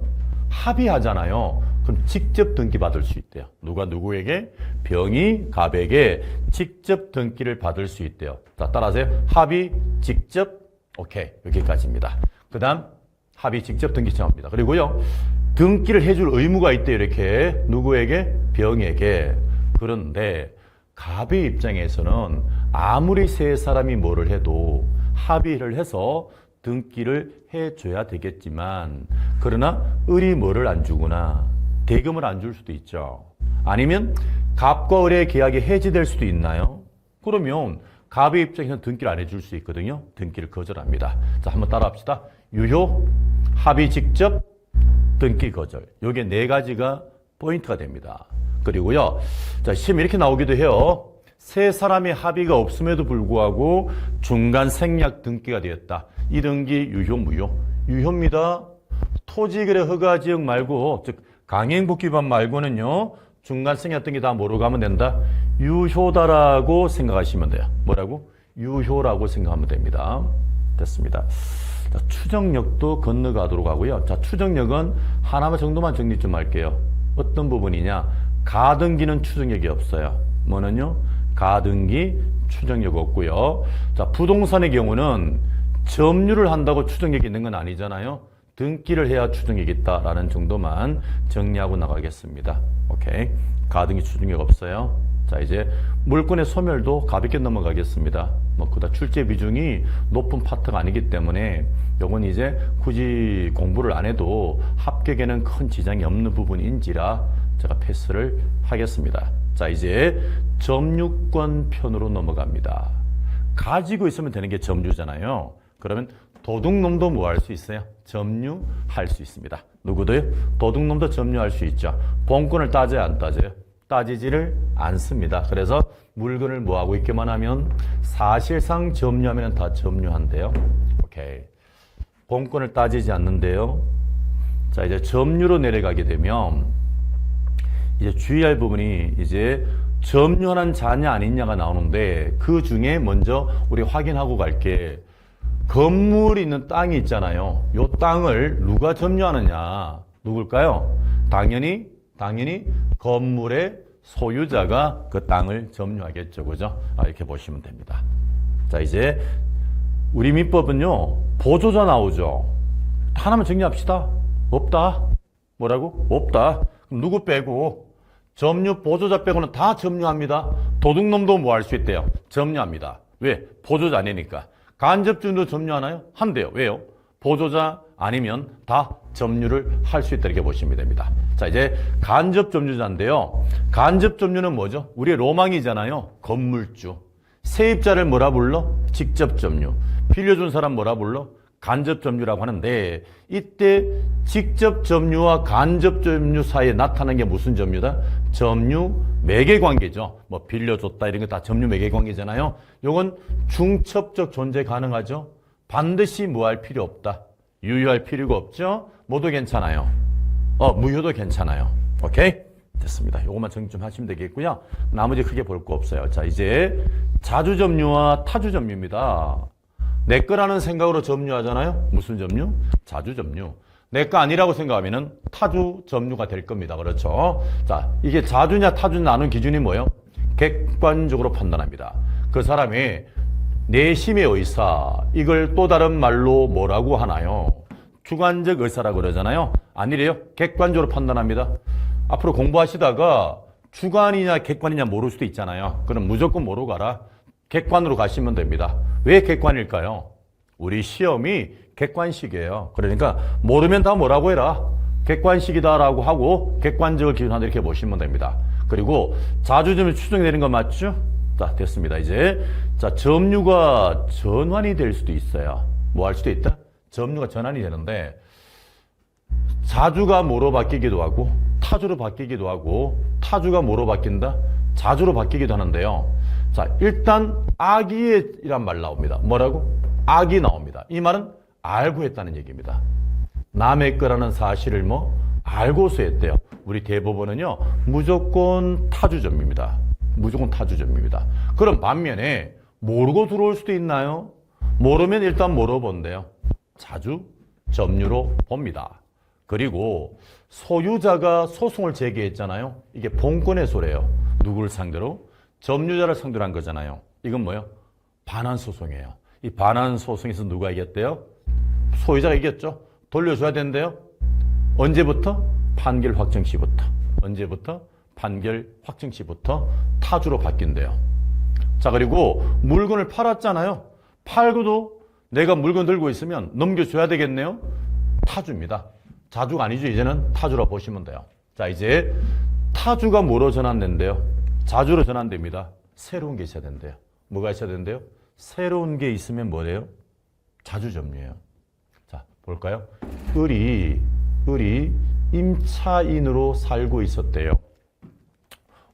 합의하잖아요. 그럼 직접 등기 받을 수 있대요. 누가 누구에게? 병이 갑에게 직접 등기를 받을 수 있대요. 자, 따라하세요. 합의, 직접, 오케이. 여기까지입니다. 그 다음 합의, 직접 등기 청합니다. 그리고요. 등기를 해줄 의무가 있대요. 이렇게. 누구에게? 병에게. 그런데 갑의 입장에서는 아무리 세 사람이 뭐를 해도 합의를 해서 등기를 해줘야 되겠지만, 그러나 을이 뭐를 안 주거나 대금을 안 줄 수도 있죠. 아니면 갑과 을의 계약이 해지될 수도 있나요? 그러면 갑의 입장에서는 등기를 안 해줄 수 있거든요. 등기를 거절합니다. 자, 한번 따라 합시다. 유효, 합의 직접, 등기 거절. 요게 네 가지가 포인트가 됩니다. 그리고요, 자, 시험 이렇게 나오기도 해요. 세 사람의 합의가 없음에도 불구하고 중간 생략 등기가 되었다. 이 등기 유효, 무효? 유효입니다. 토지거래 허가지역 말고, 즉 강행복귀반 말고는요, 중간 생략 등기 다 뭐로 가면 된다? 유효다라고 생각하시면 돼요. 뭐라고? 유효라고 생각하면 됩니다. 됐습니다. 자, 추정력도 건너가도록 하고요. 자, 추정력은 하나 정도만 정리 좀 할게요. 어떤 부분이냐? 가등기는 추정력이 없어요. 뭐는요? 가등기 추정력 없고요. 자, 부동산의 경우는 점유를 한다고 추정력이 있는 건 아니잖아요. 등기를 해야 추정력이 있다라는 정도만 정리하고 나가겠습니다. 오케이. 가등기 추정력 없어요. 자, 이제 물권의 소멸도 가볍게 넘어가겠습니다. 뭐 그다 출제 비중이 높은 파트가 아니기 때문에 요건 이제 굳이 공부를 안 해도 합격에는 큰 지장이 없는 부분인지라 제가 패스를 하겠습니다. 자, 이제 점유권 편으로 넘어갑니다. 가지고 있으면 되는 게 점유잖아요. 그러면 도둑놈도 뭐 할 수 있어요? 점유할 수 있습니다. 누구도요? 도둑놈도 점유할 수 있죠. 본권을 따져야 안 따져요? 따지지를 않습니다. 그래서 물건을 뭐 하고 있기만 하면 사실상 점유하면 다 점유한대요. 오케이. 본권을 따지지 않는데요. 자, 이제 점유로 내려가게 되면 이제 주의할 부분이 이제 점유하는 자냐 아니냐가 나오는데, 그 중에 먼저 우리 확인하고 갈게. 건물이 있는 땅이 있잖아요. 이 땅을 누가 점유하느냐? 누굴까요? 당연히 건물의 소유자가 그 땅을 점유하겠죠. 그죠? 이렇게 보시면 됩니다. 자, 이제 우리 민법은요, 보조자 나오죠. 하나만 정리합시다. 없다. 뭐라고? 없다. 그럼 누구 빼고? 점유 보조자 빼고는 다 점유합니다. 도둑놈도 뭐 할 수 있대요? 점유합니다. 왜? 보조자 아니니까. 간접주도 점유하나요? 한대요. 왜요? 보조자 아니면 다 점유를 할 수 있다. 이렇게 보시면 됩니다. 자, 이제 간접 점유자인데요. 간접 점유는 뭐죠? 우리의 로망이잖아요. 건물주. 세입자를 뭐라 불러? 직접 점유. 빌려준 사람 뭐라 불러? 간접 점유라고 하는데 이때 직접 점유와 간접 점유 사이에 나타나는 게 무슨 점유다? 점유 매개 관계죠. 뭐 빌려줬다 이런 거 다 점유 매개 관계잖아요. 요건 중첩적 존재 가능하죠. 반드시 뭐 할 필요 없다. 유효할 필요가 없죠. 뭐도 괜찮아요. 무효도 괜찮아요. 오케이? 됐습니다. 요것만 정리 좀 하시면 되겠고요. 나머지 크게 볼 거 없어요. 자, 이제 자주 점유와 타주 점유입니다. 내 거라는 생각으로 점유하잖아요. 무슨 점유? 자주 점유. 내 거 아니라고 생각하면은 타주 점유가 될 겁니다. 그렇죠? 자, 이게 자주냐 타주냐 나눈 기준이 뭐예요? 객관적으로 판단합니다. 그 사람이 내심의 의사, 이걸 또 다른 말로 뭐라고 하나요? 주관적 의사라고 그러잖아요. 아니래요. 객관적으로 판단합니다. 앞으로 공부하시다가 주관이냐 객관이냐 모를 수도 있잖아요. 그럼 무조건 뭐로 가라? 객관으로 가시면 됩니다. 왜 객관일까요? 우리 시험이 객관식이에요. 그러니까 모르면 다 뭐라고 해라? 객관식이다라고 하고 객관적을 기준하다 이렇게 보시면 됩니다. 그리고 자주점유 추정되는 거 맞죠? 자, 됐습니다. 이제 자, 점유가 전환이 될 수도 있어요. 뭐 할 수도 있다? 점유가 전환이 되는데 자주가 뭐로 바뀌기도 하고 타주로 바뀌기도 하고 타주가 뭐로 바뀐다? 자주로 바뀌기도 하는데요. 자, 일단 악의이란 말 나옵니다. 뭐라고? 악이 나옵니다. 이 말은 알고 했다는 얘기입니다. 남의 거라는 사실을 뭐 알고서 했대요. 우리 대법원은요 무조건 타주점입니다. 무조건 타주점입니다. 그럼 반면에 모르고 들어올 수도 있나요? 모르면 일단 뭐로 본대요? 자주 점유로 봅니다. 그리고 소유자가 소송을 제기했잖아요. 이게 본권의 소래요. 누구를 상대로? 점유자를 상대로 한 거잖아요. 이건 뭐예요? 반환소송이에요. 이 반환소송에서 누가 이겼대요? 소유자가 이겼죠. 돌려줘야 된대요. 언제부터? 판결 확정 시부터. 언제부터? 판결 확정 시부터 타주로 바뀐대요. 자, 그리고 물건을 팔았잖아요. 팔고도 내가 물건 들고 있으면 넘겨줘야 되겠네요. 타주입니다. 자주가 아니죠. 이제는 타주로 보시면 돼요. 자, 이제 타주가 뭐로 전환된대요? 자주로 전환됩니다. 새로운 게 있어야 된대요. 뭐가 있어야 된대요? 새로운 게 있으면 뭐래요? 자주 점유예요. 자, 볼까요? 을이 임차인으로 살고 있었대요.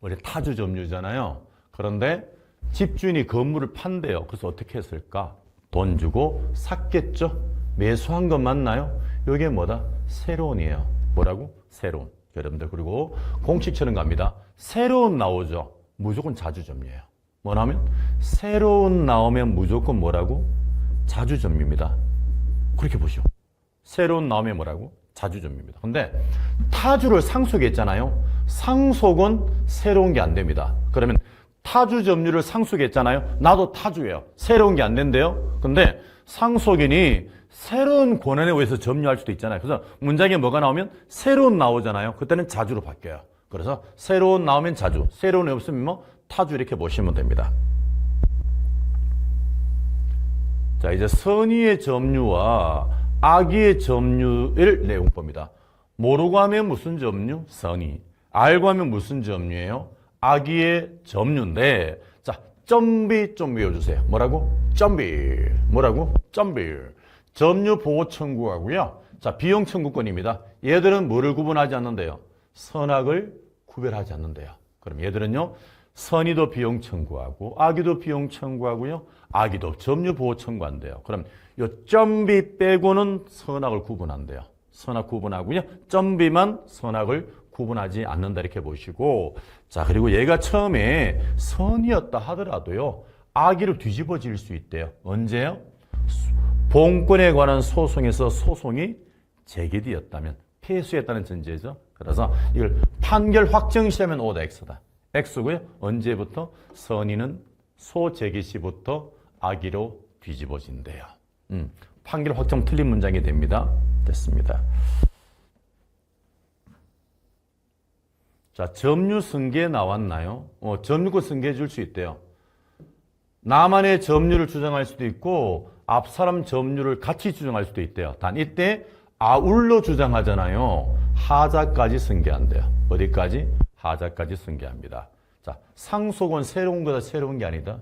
원래 타주 점유잖아요. 그런데 집주인이 건물을 판대요. 그래서 어떻게 했을까? 돈 주고 샀겠죠? 매수한 건 맞나요? 이게 뭐다? 새로운이에요. 뭐라고? 새로운. 여러분들, 그리고 공식처럼 갑니다. 새로운 나오죠? 무조건 자주 점유예요. 뭐냐면 새로운 나오면 무조건 뭐라고? 자주 점유입니다. 그렇게 보시오. 새로운 나오면 뭐라고? 자주 점유입니다. 근데 타주를 상속했잖아요. 상속은 새로운 게 안 됩니다. 그러면 타주 점유를 상속했잖아요. 나도 타주예요. 새로운 게 안 된대요. 근데 상속인이 새로운 권한에 의해서 점유할 수도 있잖아요. 그래서 문장에 뭐가 나오면 새로운 나오잖아요. 그때는 자주로 바뀌어요. 그래서 새로운 나오면 자주, 새로운 없으면 뭐 타주 이렇게 보시면 됩니다. 자, 이제 선의의 점유와 악의의 점유의 내용법입니다. 모르고 하면 무슨 점유? 선의. 알고 하면 무슨 점유예요? 악의의 점유인데, 자, 점비 좀 외워주세요. 뭐라고? 점비. 뭐라고? 점비. 점유 보호 청구하고요. 자, 비용 청구권입니다. 얘들은 뭐를 구분하지 않는데요? 선악을 구별하지 않는데요. 그럼 얘들은요, 선의도 비용 청구하고 악의도 비용 청구하고요. 악의도 점유 보호 청구한대요. 그럼 요 점비 빼고는 선악을 구분한대요. 선악 구분하고요. 점비만 선악을 구분하지 않는다 이렇게 보시고, 자, 그리고 얘가 처음에 선이었다 하더라도요, 악의로 뒤집어질 수 있대요. 언제요? 본권에 관한 소송에서 소송이 제기되었다면, 패소했다는 전제죠. 그래서 이걸 판결 확정 시하면 O다, X다. X고요. 언제부터? 선의는 소제기 시부터 악의로 뒤집어진대요. 판결 확정 틀린 문장이 됩니다. 됐습니다. 자, 점유 승계 나왔나요? 점유권 승계해 줄 수 있대요. 나만의 점유를 주장할 수도 있고 앞 사람 점유를 같이 주장할 수도 있대요. 단 이때 아울러 주장하잖아요. 하자까지 승계한대요. 어디까지? 하자까지 승계합니다. 자, 상속은 새로운 거다, 새로운 게 아니다?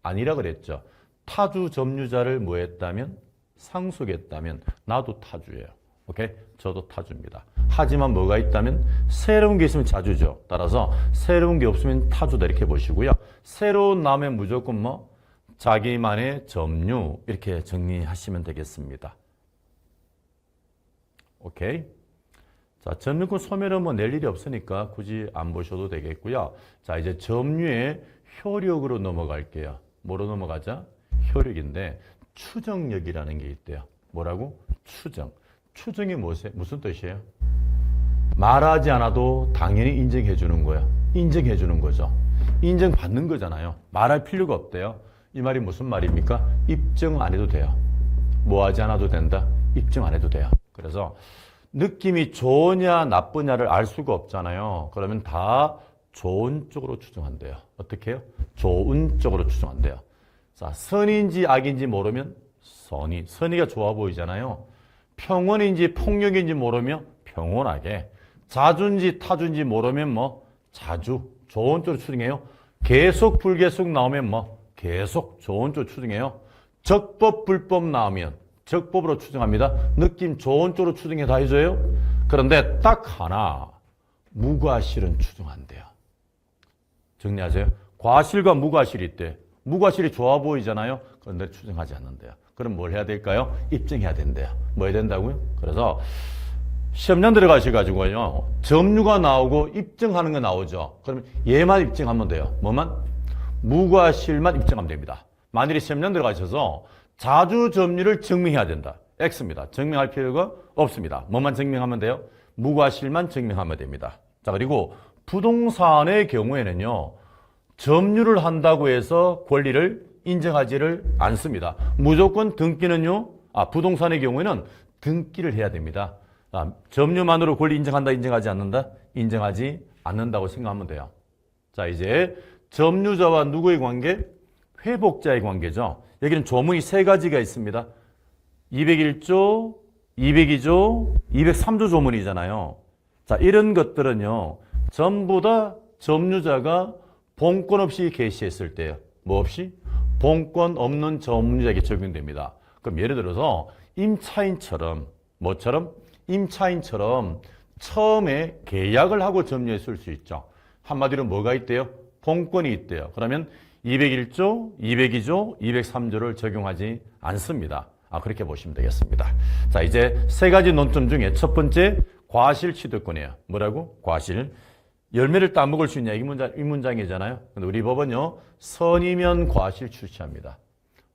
아니라 그랬죠. 타주 점유자를 뭐 했다면? 상속했다면 나도 타주예요. 오케이? 저도 타주입니다. 하지만 뭐가 있다면 새로운 게 있으면 자주죠. 따라서 새로운 게 없으면 타주다 이렇게 보시고요. 새로운 나오면 무조건 뭐 자기만의 점유 이렇게 정리하시면 되겠습니다. 오케이? 자, 점유권 소멸은 뭐 낼 일이 없으니까 굳이 안 보셔도 되겠고요. 자, 이제 점유의 효력으로 넘어갈게요. 뭐로 넘어가자? 효력인데 추정력이라는 게 있대요. 뭐라고? 추정. 추정이 무슨 뜻이에요? 말하지 않아도 당연히 인정해 주는 거야. 인정해 주는 거죠. 인정받는 거잖아요. 말할 필요가 없대요. 이 말이 무슨 말입니까? 입증 안 해도 돼요. 뭐 하지 않아도 된다? 입증 안 해도 돼요. 그래서 느낌이 좋으냐 나쁘냐를 알 수가 없잖아요. 그러면 다 좋은 쪽으로 추정한대요. 어떻게 해요? 좋은 쪽으로 추정한대요. 자, 선인지 악인지 모르면 선의가 좋아 보이잖아요. 평온인지 폭력인지 모르면 평온하게, 자주인지 타주인지 모르면 뭐 자주, 좋은 쪽으로 추정해요. 계속 불계속 나오면 뭐 계속 좋은 쪽으로 추정해요. 적법 불법 나오면 적법으로 추정합니다. 느낌 좋은 쪽으로 추정해 다 해줘요. 그런데 딱 하나 무과실은 추정한대요. 정리하세요. 과실과 무과실이 있대. 무과실이 좋아 보이잖아요. 그런데 추정하지 않는데요. 그럼 뭘 해야 될까요? 입증해야 된대요. 뭐 해야 된다고요? 그래서 시험장 들어가셔가지고요. 점유가 나오고 입증하는 거 나오죠. 그러면 얘만 입증하면 돼요. 뭐만? 무과실만 입증하면 됩니다. 만일에 시험장 들어가셔서 자주 점유를 증명해야 된다. X입니다. 증명할 필요가 없습니다. 뭐만 증명하면 돼요? 무과실만 증명하면 됩니다. 자, 그리고 부동산의 경우에는요. 점유를 한다고 해서 권리를 인정하지를 않습니다. 무조건 등기는요. 부동산의 경우에는 등기를 해야 됩니다. 점유만으로 권리 인정한다, 인정하지 않는다? 인정하지 않는다고 생각하면 돼요. 자, 이제 점유자와 누구의 관계? 회복자의 관계죠. 여기는 조문이 세 가지가 있습니다. 201조, 202조, 203조 조문이잖아요. 자, 이런 것들은요. 전부 다 점유자가 본권 없이 개시했을 때요. 뭐 없이? 본권 없는 점유자에게 적용됩니다. 그럼 예를 들어서 임차인처럼 뭐처럼? 임차인처럼 처음에 계약을 하고 점유했을 수 있죠. 한마디로 뭐가 있대요? 본권이 있대요. 그러면 201조, 202조, 203조를 적용하지 않습니다. 그렇게 보시면 되겠습니다. 자, 이제 세 가지 논점 중에 첫 번째 과실 취득권이에요. 뭐라고? 과실. 열매를 따먹을 수 있냐? 이 문장이잖아요. 근데 우리 법은요, 선이면 과실 출시합니다.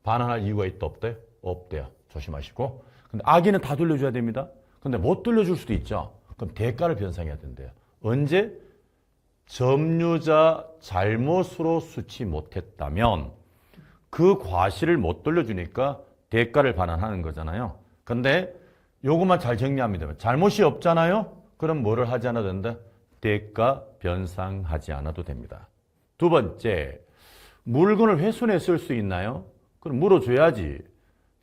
반환할 이유가 있다, 없대요? 없대요. 조심하시고. 근데 악인은 다 돌려줘야 됩니다. 근데 못 돌려줄 수도 있죠. 그럼 대가를 변상해야 된대요. 언제? 점유자 잘못으로 수치 못했다면 그 과실을 못 돌려주니까 대가를 반환하는 거잖아요. 근데 요것만 잘 정리합니다. 잘못이 없잖아요. 그럼 뭐를 하지 않아도 된다? 대가 변상하지 않아도 됩니다. 두 번째, 물건을 훼손했을 수 있나요? 그럼 물어줘야지.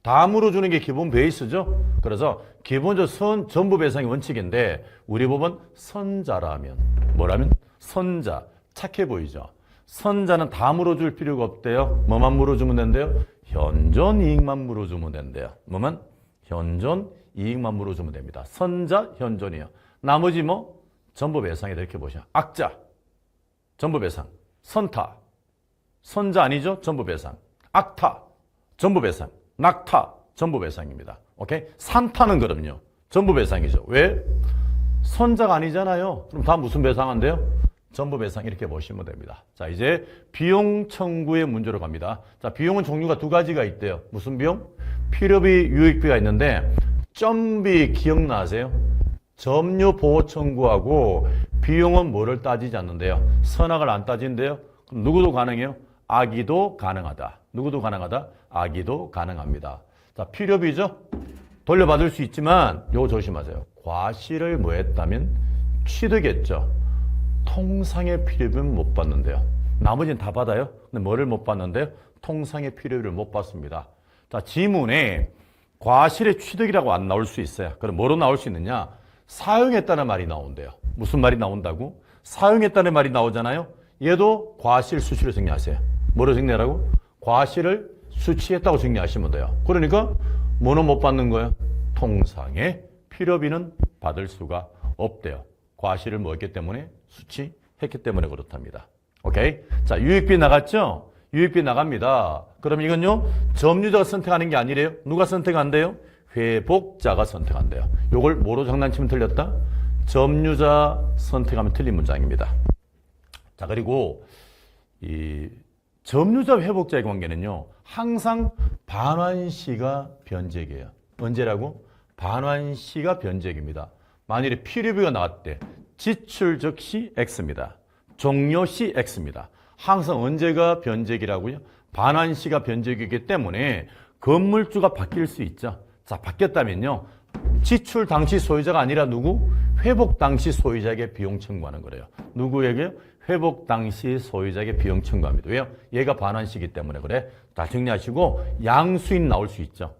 다 물어주는 게 기본 베이스죠. 그래서 기본적으로 전부 배상의 원칙인데 우리 법은 선자라면 뭐라면? 선자. 착해 보이죠. 선자는 다 물어줄 필요가 없대요. 뭐만 물어주면 된대요? 현존 이익만 물어주면 된대요. 뭐만? 현존 이익만 물어주면 됩니다. 선자, 현존이요. 나머지 뭐? 전부 배상이다 이렇게 보시면. 악자, 전부 배상. 선타, 선자 아니죠? 전부 배상. 악타, 전부 배상. 낙타, 전부 배상입니다. 오케이? 산타는 그럼요. 전부 배상이죠. 왜? 선자가 아니잖아요. 그럼 다 무슨 배상한대요? 전부 배상 이렇게 보시면 됩니다. 자, 이제 비용 청구의 문제로 갑니다. 자, 비용은 종류가 두 가지가 있대요. 무슨 비용? 필요비, 유익비가 있는데 점비 기억나세요? 점유 보호 청구하고 비용은 뭐를 따지지 않는데요? 선악을 안 따진대요. 그럼 누구도 가능해요? 악의도 가능하다. 누구도 가능하다? 악의도 가능합니다. 자, 필요비죠? 돌려받을 수 있지만 요거 조심하세요. 과실을 뭐 했다면 취득했죠. 통상의 필요비는 못 받는데요. 나머지는 다 받아요. 근데 뭐를 못 받는데요? 통상의 필요비를 못 받습니다. 자, 지문에 과실의 취득이라고 안 나올 수 있어요. 그럼 뭐로 나올 수 있느냐? 사용했다는 말이 나온대요. 무슨 말이 나온다고? 사용했다는 말이 나오잖아요. 얘도 과실 수치로 정리하세요. 뭐로 정리하라고? 과실을 수취했다고 정리하시면 돼요. 그러니까 뭐는 못 받는 거예요? 통상의 필요비는 받을 수가 없대요. 과실을 뭐 했기 때문에? 수취했기 때문에 그렇답니다. 오케이? 자, 유익비 나갔죠? 유익비 나갑니다. 그럼 이건요, 점유자가 선택하는 게 아니래요. 누가 선택한대요? 회복자가 선택한대요. 요걸 뭐로 장난치면 틀렸다? 점유자 선택하면 틀린 문장입니다. 자, 그리고 이 점유자 회복자의 관계는요, 항상 반환시가 변제기예요. 언제라고? 반환시가 변제기입니다. 만일에 필요비가 나왔대. 지출 즉시 X입니다. 종료 시 X입니다. 항상 언제가 변제기라고요? 반환시가 변제기이기 때문에 건물주가 바뀔 수 있죠. 자, 바뀌었다면요, 지출 당시 소유자가 아니라 누구? 회복 당시 소유자에게 비용 청구하는 거래요. 누구에게요? 회복 당시 소유자에게 비용 청구합니다. 왜요? 얘가 반환시기 때문에 그래. 다 정리하시고 양수인 나올 수 있죠.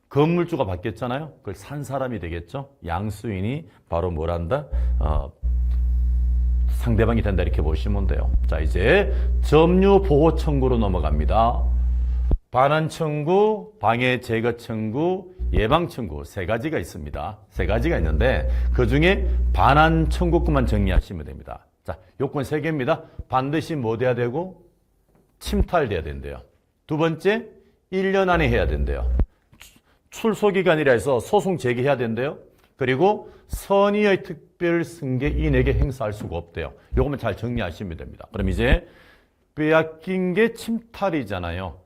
건물주가 바뀌었잖아요. 그걸 산 사람이 되겠죠. 양수인이 바로 뭐란다? 상대방이 된다 이렇게 보시면 돼요. 자, 이제 점유 보호 청구로 넘어갑니다. 반환 청구, 방해 제거 청구, 예방 청구 세 가지가 있습니다. 세 가지가 있는데 그 중에 반환 청구권만 정리하시면 됩니다. 자, 요건 세 개입니다. 반드시 뭐 돼야 되고? 침탈돼야 된대요. 두 번째, 1년 안에 해야 된대요. 출소기간이라 해서 소송 제기해야 된대요. 그리고 선의의 특별 승계인에게 행사할 수가 없대요. 요것만 잘 정리하시면 됩니다. 그럼 이제 빼앗긴 게 침탈이잖아요.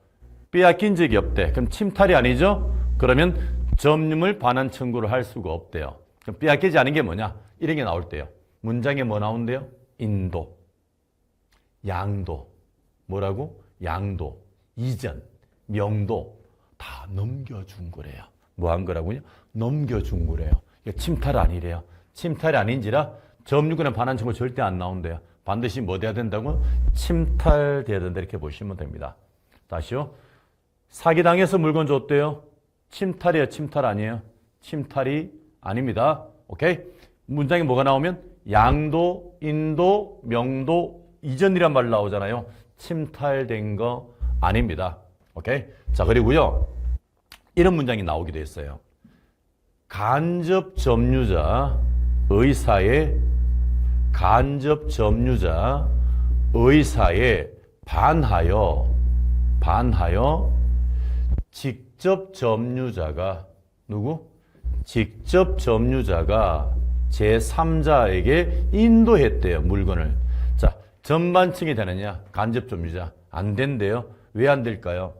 빼앗긴 적이 없대. 그럼 침탈이 아니죠? 그러면 점유물 반환 청구를 할 수가 없대요. 그럼 빼앗기지 않은 게 뭐냐? 이런 게 나올 때요. 문장에 뭐 나온대요? 인도, 양도, 뭐라고? 양도, 이전, 명도 다 넘겨준 거래요. 뭐 한 거라고요? 넘겨준 거래요. 이게 침탈 아니래요. 침탈이 아닌지라 점유권의 반환 청구 절대 안 나온대요. 반드시 뭐 돼야 된다고? 침탈돼야 된다 이렇게 보시면 됩니다. 다시요. 사기당해서 물건 줬대요. 침탈이에요? 침탈 아니에요? 침탈이 아닙니다. 오케이? 문장에 뭐가 나오면 양도, 인도, 명도, 이전이란 말 나오잖아요. 침탈된 거 아닙니다. 오케이? 자, 그리고요. 이런 문장이 나오기도 했어요. 간접 점유자 의사에 반하여 직접 점유자가 누구? 직접 점유자가 제3자에게 인도했대요. 물건을. 자, 전반층이 되느냐? 간접 점유자. 안 된대요. 왜 안 될까요?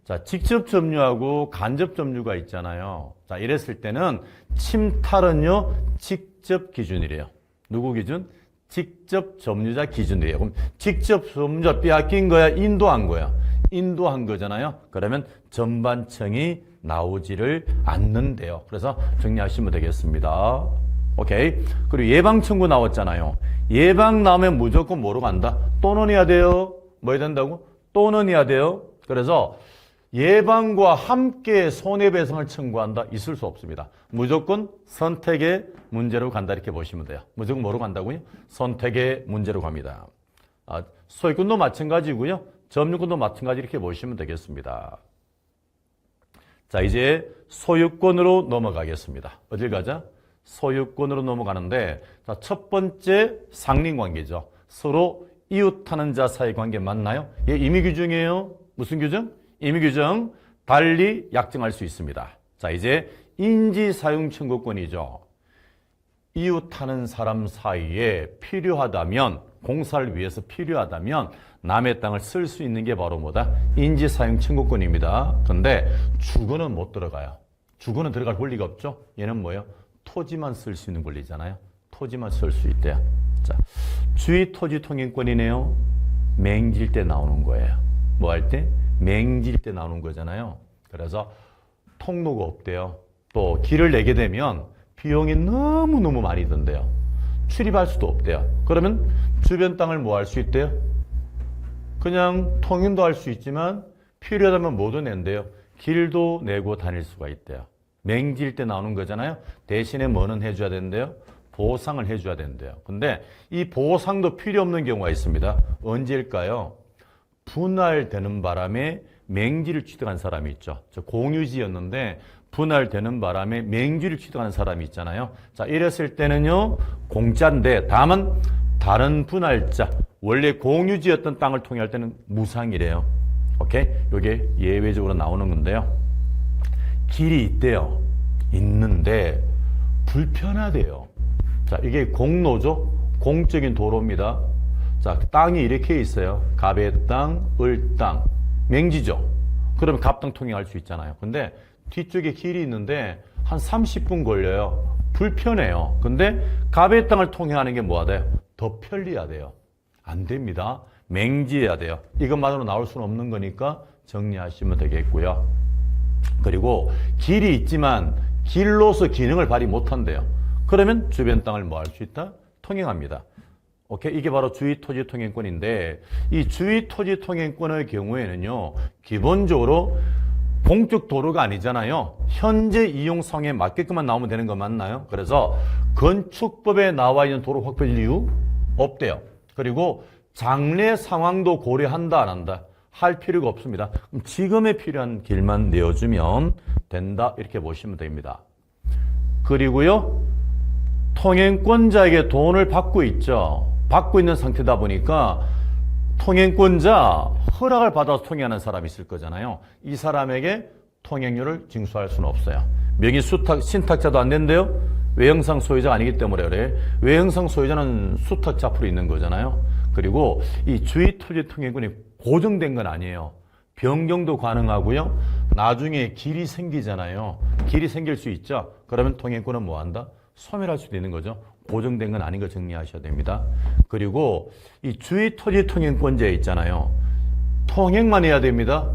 자, 직접 점유하고 간접 점유가 있잖아요. 자, 이랬을 때는 침탈은요, 직접 기준이래요. 누구 기준? 직접 점유자 기준이래요. 그럼 직접 점유자 빼앗긴 거야? 인도한 거야? 인도한 거잖아요. 그러면 전반층이 나오지를 않는데요. 그래서 정리하시면 되겠습니다. 오케이. 그리고 예방 청구 나왔잖아요. 예방 나오면 무조건 뭐로 간다? 또는 해야 돼요. 뭐 해야 된다고? 또는 해야 돼요. 그래서 예방과 함께 손해배상을 청구한다? 있을 수 없습니다. 무조건 선택의 문제로 간다 이렇게 보시면 돼요. 무조건 뭐로 간다고요? 선택의 문제로 갑니다. 소유권도 마찬가지고요. 점유권도 마찬가지 이렇게 보시면 되겠습니다. 자, 이제 소유권으로 넘어가겠습니다. 어딜 가자? 소유권으로 넘어가는데, 자, 첫 번째 상린관계죠. 서로 이웃하는 자 사이 관계 맞나요? 예, 임의규정이에요. 무슨 규정? 임의규정. 달리 약정할 수 있습니다. 자, 이제 인지사용청구권이죠. 이웃하는 사람 사이에 필요하다면, 공사를 위해서 필요하다면 남의 땅을 쓸 수 있는 게 바로 뭐다? 인지사용청구권입니다. 그런데 주거는 못 들어가요. 주거는 들어갈 권리가 없죠. 얘는 뭐예요? 토지만 쓸 수 있는 권리잖아요. 토지만 쓸 수 있대요. 자, 주의 토지 통행권이네요. 맹질 때 나오는 거예요. 뭐 할 때? 맹질 때 나오는 거잖아요. 그래서 통로가 없대요. 또 길을 내게 되면 비용이 너무너무 많이 든대요. 출입할 수도 없대요. 그러면 주변 땅을 뭐 할 수 있대요? 그냥 통행도 할 수 있지만 필요하다면 뭐도 낸대요. 길도 내고 다닐 수가 있대요. 맹질 때 나오는 거잖아요. 대신에 뭐는 해줘야 된대요? 보상을 해줘야 된대요. 근데 이 보상도 필요 없는 경우가 있습니다. 언제일까요? 분할되는 바람에 맹지를 취득한 사람이 있죠. 저 공유지였는데 분할되는 바람에 맹지를 취득하는 사람이 있잖아요. 자, 이랬을 때는요, 공짜인데 다만 다른 분할자, 원래 공유지였던 땅을 통일할 때는 무상이래요. 오케이? 요게 예외적으로 나오는 건데요. 길이 있대요. 있는데 불편하대요. 자, 이게 공로죠. 공적인 도로입니다. 자, 땅이 이렇게 있어요. 갑의 땅, 을 땅, 맹지죠. 그러면 갑땅 통행할 수 있잖아요. 근데 뒤쪽에 길이 있는데 한 30분 걸려요. 불편해요. 근데 갑의 땅을 통행하는 게 뭐가 돼요? 더 편리하대요. 안 됩니다. 맹지해야 돼요. 이것만으로 나올 수는 없는 거니까 정리하시면 되겠고요. 그리고 길이 있지만 길로서 기능을 발휘 못한대요. 그러면 주변 땅을 뭐 할 수 있다? 통행합니다. 오케이? 이게 바로 주위토지통행권인데 이 주위토지통행권의 경우에는요, 기본적으로 공적 도로가 아니잖아요. 현재 이용성에 맞게끔만 나오면 되는 거 맞나요? 그래서 건축법에 나와 있는 도로 확보할 이유 없대요. 그리고 장래 상황도 고려한다 안 한다? 할 필요가 없습니다. 그럼 지금에 필요한 길만 내어주면 된다 이렇게 보시면 됩니다. 그리고요, 통행권자에게 돈을 받고 있죠. 받고 있는 상태다 보니까 통행권자 허락을 받아서 통행하는 사람이 있을 거잖아요. 이 사람에게 통행료를 징수할 수는 없어요. 명의 신탁자도 안 된대요. 외형상 소유자가 아니기 때문에 그래. 외형상 소유자는 수탁자 앞으로 있는 거잖아요. 그리고 이 주위토지 통행권이 고정된 건 아니에요. 변경도 가능하고요. 나중에 길이 생기잖아요. 길이 생길 수 있죠. 그러면 통행권은 뭐 한다? 소멸할 수도 있는 거죠. 고정된 건 아닌 거 정리하셔야 됩니다. 그리고 이 주위토지 통행권자에 있잖아요. 통행만 해야 됩니다.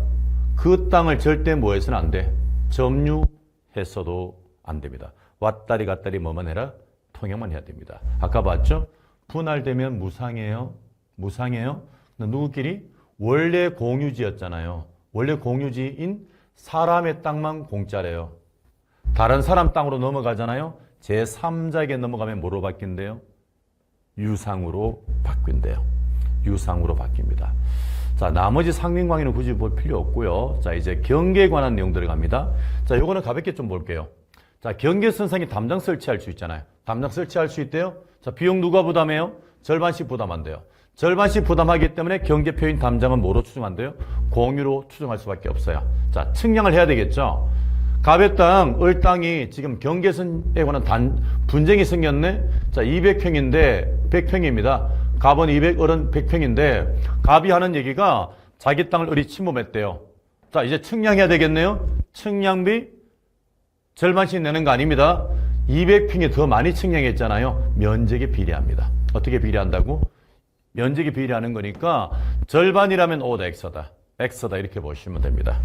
그 땅을 절대 뭐 해서는 안 돼. 점유했어도 안 됩니다. 왔다리 갔다리 뭐만 해라? 통행만 해야 됩니다. 아까 봤죠? 분할되면 무상이에요. 무상이에요. 누구끼리? 원래 공유지였잖아요. 원래 공유지인 사람의 땅만 공짜래요. 다른 사람 땅으로 넘어가잖아요. 제3자에게 넘어가면 뭐로 바뀐대요? 유상으로 바뀐대요. 유상으로 바뀝니다. 자, 나머지 상린광위는 굳이 볼 필요 없고요. 자, 이제 경계에 관한 내용 들어갑니다. 자, 요거는 가볍게 좀 볼게요. 자, 경계선상에 담장 설치할 수 있잖아요. 담장 설치할 수 있대요. 자, 비용 누가 부담해요? 절반씩 부담한대요. 절반씩 부담하기 때문에 경계표인 담장은 뭐로 추정한대요? 공유로 추정할 수밖에 없어요. 자, 측량을 해야 되겠죠. 갑의 땅, 을 땅이 지금 경계선에 관한 분쟁이 생겼네. 자, 200평인데 100평입니다. 갑은 200, 을은 100평인데 갑이 하는 얘기가 자기 땅을 을이 침범했대요. 자, 이제 측량해야 되겠네요. 측량비 절반씩 내는 거 아닙니다. 200평이 더 많이 측량했잖아요. 면적에 비례합니다. 어떻게 비례한다고? 면적에 비례하는 거니까 절반이라면 오다 X다. X다 이렇게 보시면 됩니다.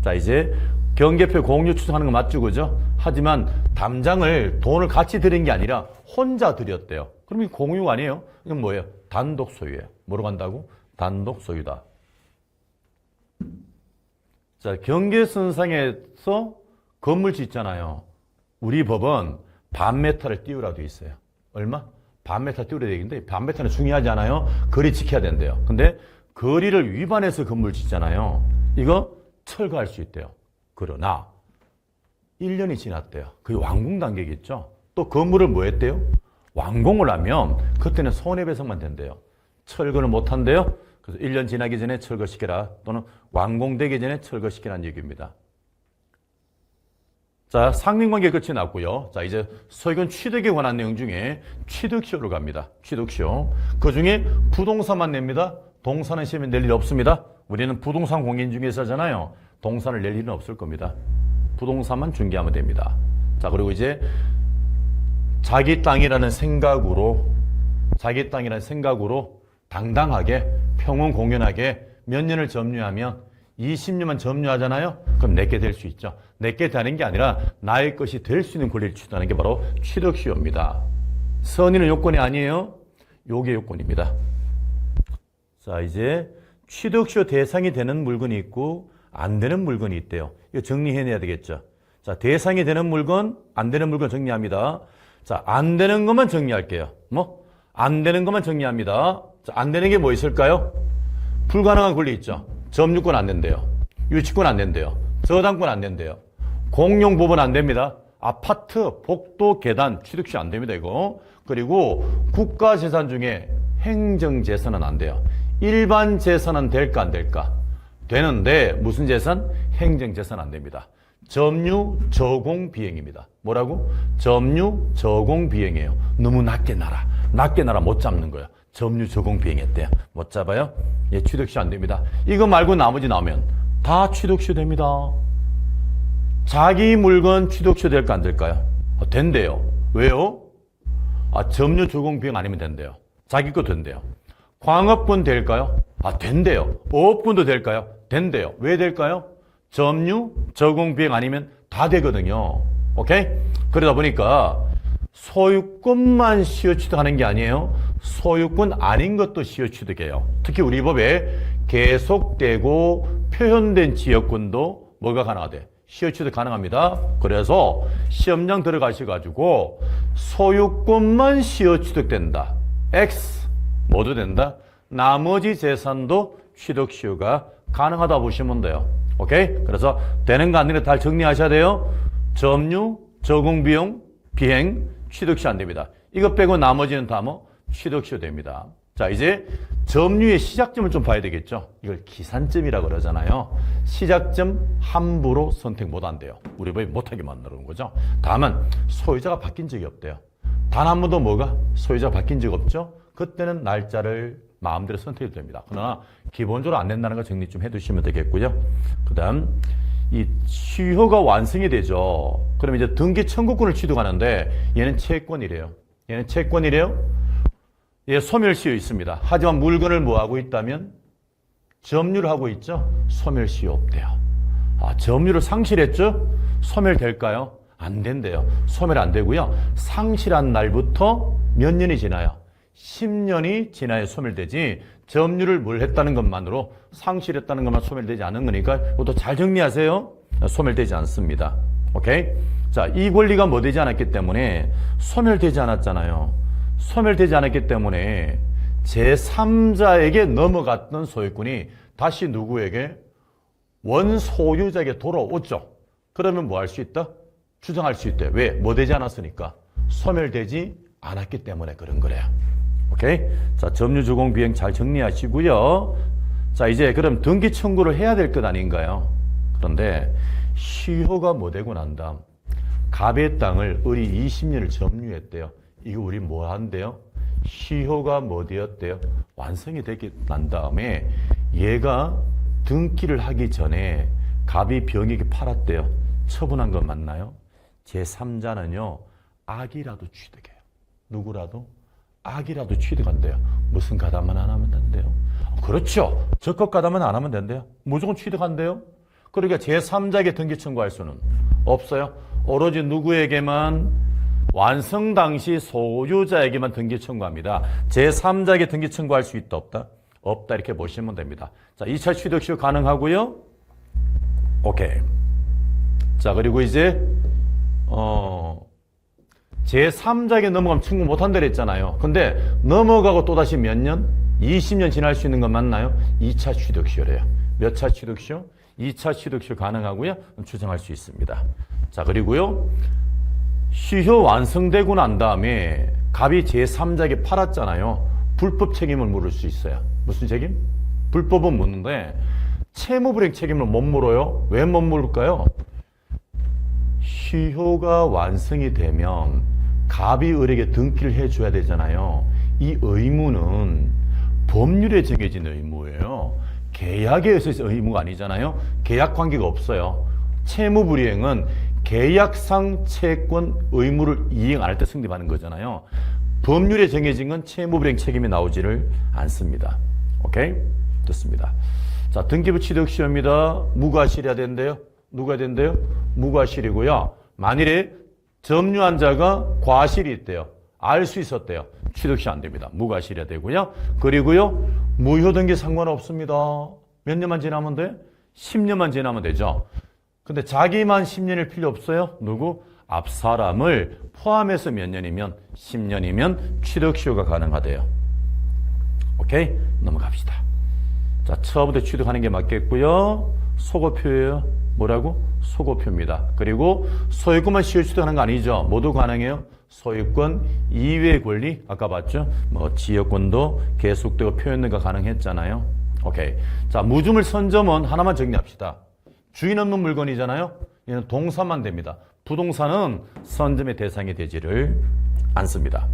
자, 이제 경계표 공유 추정하는 거 맞죠? 그죠? 하지만 담장을 돈을 같이 들인 게 아니라 혼자 들였대요. 그럼 이게 공유가 아니에요? 이건 뭐예요? 단독 소유예요. 뭐로 간다고? 단독 소유다. 자, 경계선상에서 건물 짓잖아요. 우리 법은 반메타를 띄우라 돼 있어요. 얼마? 반메타 띄우라 돼 있는데 반메타는 중요하지 않아요? 거리 지켜야 된대요. 근데 거리를 위반해서 건물 짓잖아요. 이거 철거할 수 있대요. 그러나 1년이 지났대요. 그게 완공 단계겠죠. 또 건물을 뭐 했대요? 완공을 하면 그때는 손해배상만 된대요. 철거를 못 한대요. 그래서 1년 지나기 전에 철거시켜라. 또는 완공되기 전에 철거시키라는 얘기입니다. 자, 상린관계 끝이 났고요. 자, 이제 소유권 취득에 관한 내용 중에 취득시효로 갑니다. 취득시효. 그 중에 부동산만 냅니다. 동산은 시험에 낼 일 없습니다. 우리는 부동산 공인중개사잖아요. 동산을 낼 일은 없을 겁니다. 부동산만 중개하면 됩니다. 자, 그리고 이제 자기 땅이라는 생각으로 당당하게 평온공연하게 몇 년을 점유하면 20년만 점유하잖아요. 그럼 내게 될 수 있죠. 내게 되는 게 아니라 나의 것이 될 수 있는 권리를 취득하는 게 바로 취득시효입니다. 선의는 요건이 아니에요. 요게 요건입니다. 자, 이제 취득시효 대상이 되는 물건이 있고 안 되는 물건이 있대요. 이거 정리해내야 되겠죠. 자, 대상이 되는 물건, 안 되는 물건 정리합니다. 자, 안 되는 것만 정리할게요. 안 되는 것만 정리합니다. 자, 안 되는 게 뭐 있을까요? 불가능한 권리 있죠. 점유권 안 된대요. 유치권 안 된대요. 저당권 안 된대요. 공용법은 안 됩니다. 아파트, 복도, 계단, 취득시 안 됩니다, 이거. 그리고 국가재산 중에 행정재산은 안 돼요. 일반 재산은 될까, 안 될까? 되는데, 무슨 재산? 행정재산 안 됩니다. 점유, 저공, 비행입니다. 뭐라고? 점유, 저공, 비행이에요. 너무 낮게 날아. 낮게 날아 못 잡는 거예요. 점유, 저공, 비행했대요. 못 잡아요? 예, 취득시 안 됩니다. 이거 말고 나머지 나오면 다 취득시 됩니다. 자기 물건 취득시 될까 안 될까요? 된대요. 왜요? 점유, 저공, 비행 아니면 된대요. 자기 거 된대요. 광업분 될까요? 된대요. 어업분도 될까요? 된대요. 왜 될까요? 점유, 저공, 비행 아니면 다 되거든요. 오케이? 그러다 보니까 소유권만 시효취득하는 게 아니에요. 소유권 아닌 것도 시효취득해요. 특히 우리 법에 계속되고 표현된 지역권도 뭐가 가능하대? 시효취득 가능합니다. 그래서 시험장 들어가셔가지고 소유권만 시효취득된다. X 모두 된다. 나머지 재산도 취득 시효가 가능하다 보시면 돼요. 오케이? 그래서 되는 거 안 되는 거 다 정리하셔야 돼요. 점유, 저공, 비용, 비행, 취득시 안 됩니다. 이것 빼고 나머지는 다 뭐? 취득시효 됩니다. 자, 이제 점유의 시작점을 좀 봐야 되겠죠. 이걸 기산점이라고 그러잖아요. 시작점 함부로 선택 못 한대요. 우리 법이 못하게 만드는 거죠. 다만 소유자가 바뀐 적이 없대요. 단 한 번도 뭐가? 소유자가 바뀐 적 없죠. 그때는 날짜를 마음대로 선택해도 됩니다. 그러나 기본적으로 안 된다는 거 정리 좀 해두시면 되겠고요. 그 다음 이 시효가 완성이 되죠. 그럼 이제 등기 청구권을 취득하는데 얘는 채권이래요. 얘는 채권이래요. 예, 소멸시효 있습니다. 하지만 물건을 뭐 하고 있다면 점유를 하고 있죠. 소멸시효 없대요. 점유를 상실했죠. 소멸될까요? 안 된대요. 소멸 안 되고요. 상실한 날부터 몇 년이 지나요? 10년이 지나야 소멸되지, 점유를 뭘 했다는 것만으로 상실했다는 것만 소멸되지 않은 거니까 이것도 잘 정리하세요. 소멸되지 않습니다. 오케이? 자, 이 권리가 뭐 되지 않았기 때문에 소멸되지 않았잖아요. 소멸되지 않았기 때문에 제3자에게 넘어갔던 소유권이 다시 누구에게? 원소유자에게 돌아오죠. 그러면 뭐 할 수 있다? 주장할 수 있대. 왜? 뭐 되지 않았으니까. 소멸되지 않았기 때문에 그런 거래요. 오케이? 자, 점유주공 비행 잘 정리하시고요. 자, 이제 그럼 등기 청구를 해야 될 것 아닌가요? 그런데 시효가 뭐 되고 난 다음 갑의 땅을 을이 20년을 점유했대요. 이거 우리 뭐 한대요? 시효가 뭐 되었대요? 완성이 되고 난 다음에 얘가 등기를 하기 전에 갑이 병에게 팔았대요. 처분한 건 맞나요? 제3자는요, 악이라도 취득해요. 누구라도? 악이라도 취득한대요. 무슨 가담만 안 하면 된대요. 그렇죠. 적법 가담만 안 하면 된대요. 무조건 취득한대요. 그러니까 제3자에게 등기 청구할 수는 없어요. 오로지 누구에게만? 완성 당시 소유자에게만 등기 청구합니다. 제3자에게 등기 청구할 수 있다, 없다? 없다, 이렇게 보시면 됩니다. 자, 2차 취득시효 가능하고요. 오케이. 자, 그리고 이제 제3자에게 넘어가면 청구 못한다 그랬잖아요. 근데 넘어가고 또다시 몇 년? 20년 지날 수 있는 건 맞나요? 2차 취득시효래요. 몇 차 취득시효? 2차 취득시효 가능하고요. 주장할 수 있습니다. 자, 그리고요. 시효 완성되고 난 다음에 갑이 제3자에게 팔았잖아요. 불법 책임을 물을 수 있어요. 무슨 책임? 불법은 묻는데 채무불이행 책임을 못 물어요. 왜 못 물을까요? 시효가 완성이 되면 갑이 을에게 등기를 해줘야 되잖아요. 이 의무는 법률에 정해진 의무예요. 계약에 의해서 의무가 아니잖아요. 계약 관계가 없어요. 채무불이행은 계약상 채권 의무를 이행 안 할 때 성립하는 거잖아요. 법률에 정해진 건 채무불이행 책임이 나오지를 않습니다. 오케이? 좋습니다. 자, 등기부 취득시효입니다. 무과실해야 된대요. 누가 된대요? 무과실이고요. 만일에 점유한 자가 과실이 있대요. 알 수 있었대요. 취득시 안 됩니다. 무과실해야 되고요. 그리고요, 무효등기 상관없습니다. 몇 년만 지나면 돼? 10년만 지나면 되죠. 근데 자기만 10년일 필요 없어요. 누구? 앞 사람을 포함해서 몇 년이면? 10년이면 취득시효가 가능하대요. 오케이? 넘어갑시다. 자, 처부터 취득하는 게 맞겠고요. 소거표예요. 뭐라고? 소거표입니다. 그리고 소유권만 시효 취득하는 거 아니죠. 모두 가능해요. 소유권 이외의 권리 아까 봤죠? 뭐 지역권도 계속되고 표현가 가능했잖아요. 오케이. 자, 무주물 선점은 하나만 정리합시다. 주인 없는 물건이잖아요. 얘는 동사만 됩니다. 부동산은 선점의 대상이 되지를 않습니다.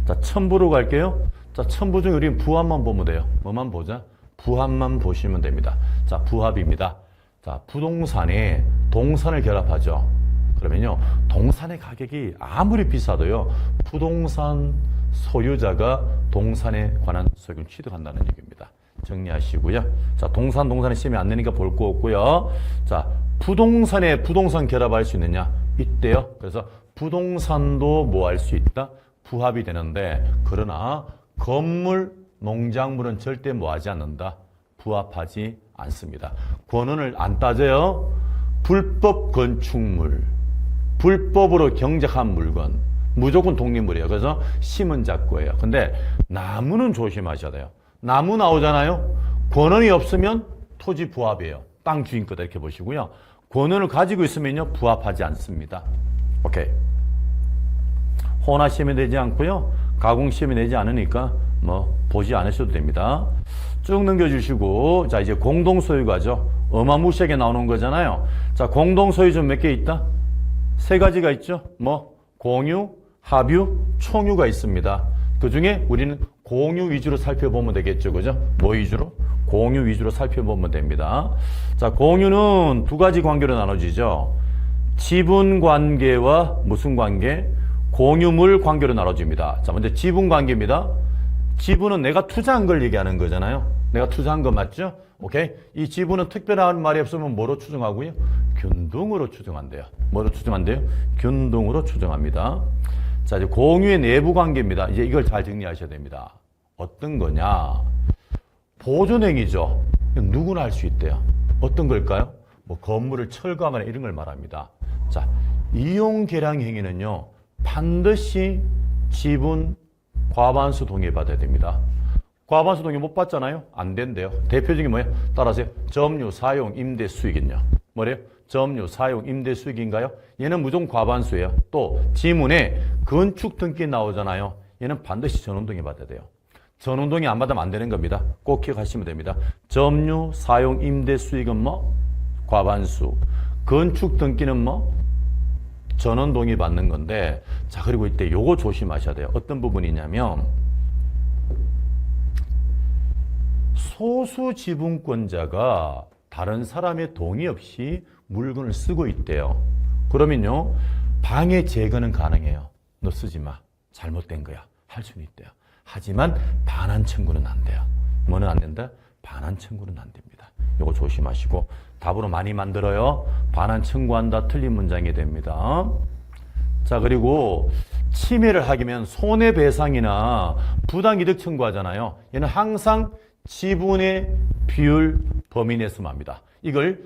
자, 첨부로 갈게요. 자, 첨부 중에 우리는 부합만 보면 돼요. 뭐만 보자? 부합만 보시면 됩니다. 자, 부합입니다. 자, 부동산에 동산을 결합하죠. 그러면요, 동산의 가격이 아무리 비싸도요, 부동산 소유자가 동산에 관한 소유를 취득한다는 얘기입니다. 정리하시고요. 자, 동산에 시험이 안 내니까 볼 거 없고요. 자, 부동산에 부동산 결합할 수 있느냐? 있대요. 그래서 부동산도 뭐 할 수 있다? 부합이 되는데, 그러나 건물, 농작물은 절대 뭐 하지 않는다? 부합하지 않습니다. 권한을 안 따져요. 불법 건축물, 불법으로 경작한 물건, 무조건 독립물이에요. 그래서 심은 작고예요. 근데 나무는 조심하셔야 돼요. 나무 나오잖아요. 권한이 없으면 토지 부합이에요. 땅 주인 거다 이렇게 보시고요. 권한을 가지고 있으면요, 부합하지 않습니다. 오케이. 혼합 시험이 되지 않고요. 가공 시험이 되지 않으니까 뭐 보지 않으셔도 됩니다. 쭉 넘겨주시고, 자, 이제 공동소유가죠. 어마무시하게 나오는 거잖아요. 자, 공동소유 좀 몇 개 있다? 세 가지가 있죠. 뭐 공유, 합유, 총유가 있습니다. 그 중에 우리는 공유 위주로 살펴보면 되겠죠. 그죠? 뭐 위주로? 공유 위주로 살펴보면 됩니다. 자, 공유는 두 가지 관계로 나눠지죠. 지분 관계와 무슨 관계? 공유물 관계로 나눠집니다. 자, 먼저 지분 관계입니다. 지분은 내가 투자한 걸 얘기하는 거잖아요. 내가 투자한 거 맞죠? 오케이? 이 지분은 특별한 말이 없으면 뭐로 추정하고요? 균등으로 추정한대요. 뭐로 추정한대요? 균등으로 추정합니다. 자, 이제 공유의 내부 관계입니다. 이제 이걸 잘 정리하셔야 됩니다. 어떤 거냐? 보존행위죠. 누구나 할 수 있대요. 어떤 걸까요? 뭐 건물을 철거하거나 이런 걸 말합니다. 자, 이용 계량 행위는요, 반드시 지분 과반수 동의 받아야 됩니다. 과반수 동의 못 받잖아요? 안 된대요. 대표적인 뭐예요? 따라하세요. 점유, 사용, 임대, 수익은요. 뭐래요? 점유, 사용, 임대, 수익인가요? 얘는 무조건 과반수예요. 또 지문에 건축 등기 나오잖아요. 얘는 반드시 전원동의 받아야 돼요. 전원동의 안 받으면 안 되는 겁니다. 꼭 기억하시면 됩니다. 점유, 사용, 임대, 수익은 뭐? 과반수. 건축 등기는 뭐? 전원 동의 받는 건데, 자, 그리고 이때 요거 조심하셔야 돼요. 어떤 부분이냐면, 소수 지분권자가 다른 사람의 동의 없이 물건을 쓰고 있대요. 그러면요, 방해 제거는 가능해요. 너 쓰지 마. 잘못된 거야. 할 수는 있대요. 하지만 반환 청구는 안 돼요. 뭐는 안 된다? 반환 청구는 안 됩니다. 요거 조심하시고, 답으로 많이 만들어요. 반환 청구한다. 틀린 문장이 됩니다. 자, 그리고 침해를 하기면 손해배상이나 부당이득 청구하잖아요. 얘는 항상 지분의 비율 범위 내에서만 합니다. 이걸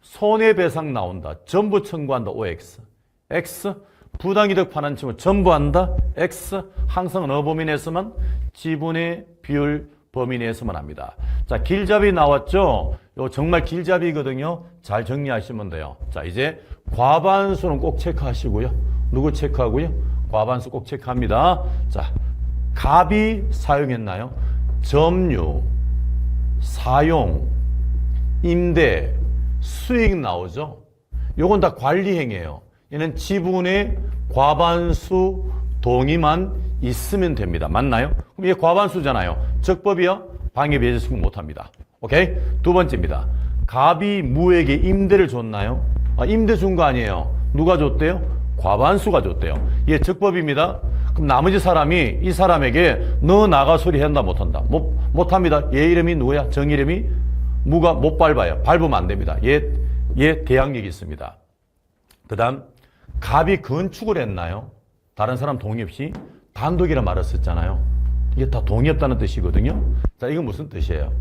손해배상 나온다. 전부 청구한다. OX. X. 부당이득 반환 청구 전부 한다. X. 항상 어느 범위 내에서만? 지분의 비율 범위 내에서만 합니다. 자, 길잡이 나왔죠? 요 정말 길잡이거든요. 잘 정리하시면 돼요. 자, 이제 과반수는 꼭 체크하시고요. 누구 체크하고요? 과반수 꼭 체크합니다. 자, 갑이 사용했나요? 점유, 사용, 임대, 수익 나오죠? 요건 다 관리행위예요. 얘는 지분의 과반수 동의만 있으면 됩니다. 맞나요? 그럼 얘 과반수잖아요. 적법이요? 방해 배제 청구 못합니다. 오케이? 두 번째입니다. 갑이 무에게 임대를 줬나요? 임대 준 거 아니에요. 누가 줬대요? 과반수가 줬대요. 얘 적법입니다. 그럼 나머지 사람이 이 사람에게 너 나가 소리 한다 못한다? 못합니다. 얘 이름이 누구야? 정 이름이? 무가 못 밟아요. 밟으면 안 됩니다. 얘 대항력이 있습니다. 그 다음 갑이 건축을 했나요? 다른 사람 동의 없이? 단독이라 말을 썼잖아요. 이게 다 동의 없다는 뜻이거든요. 자, 이건 무슨 뜻이에요?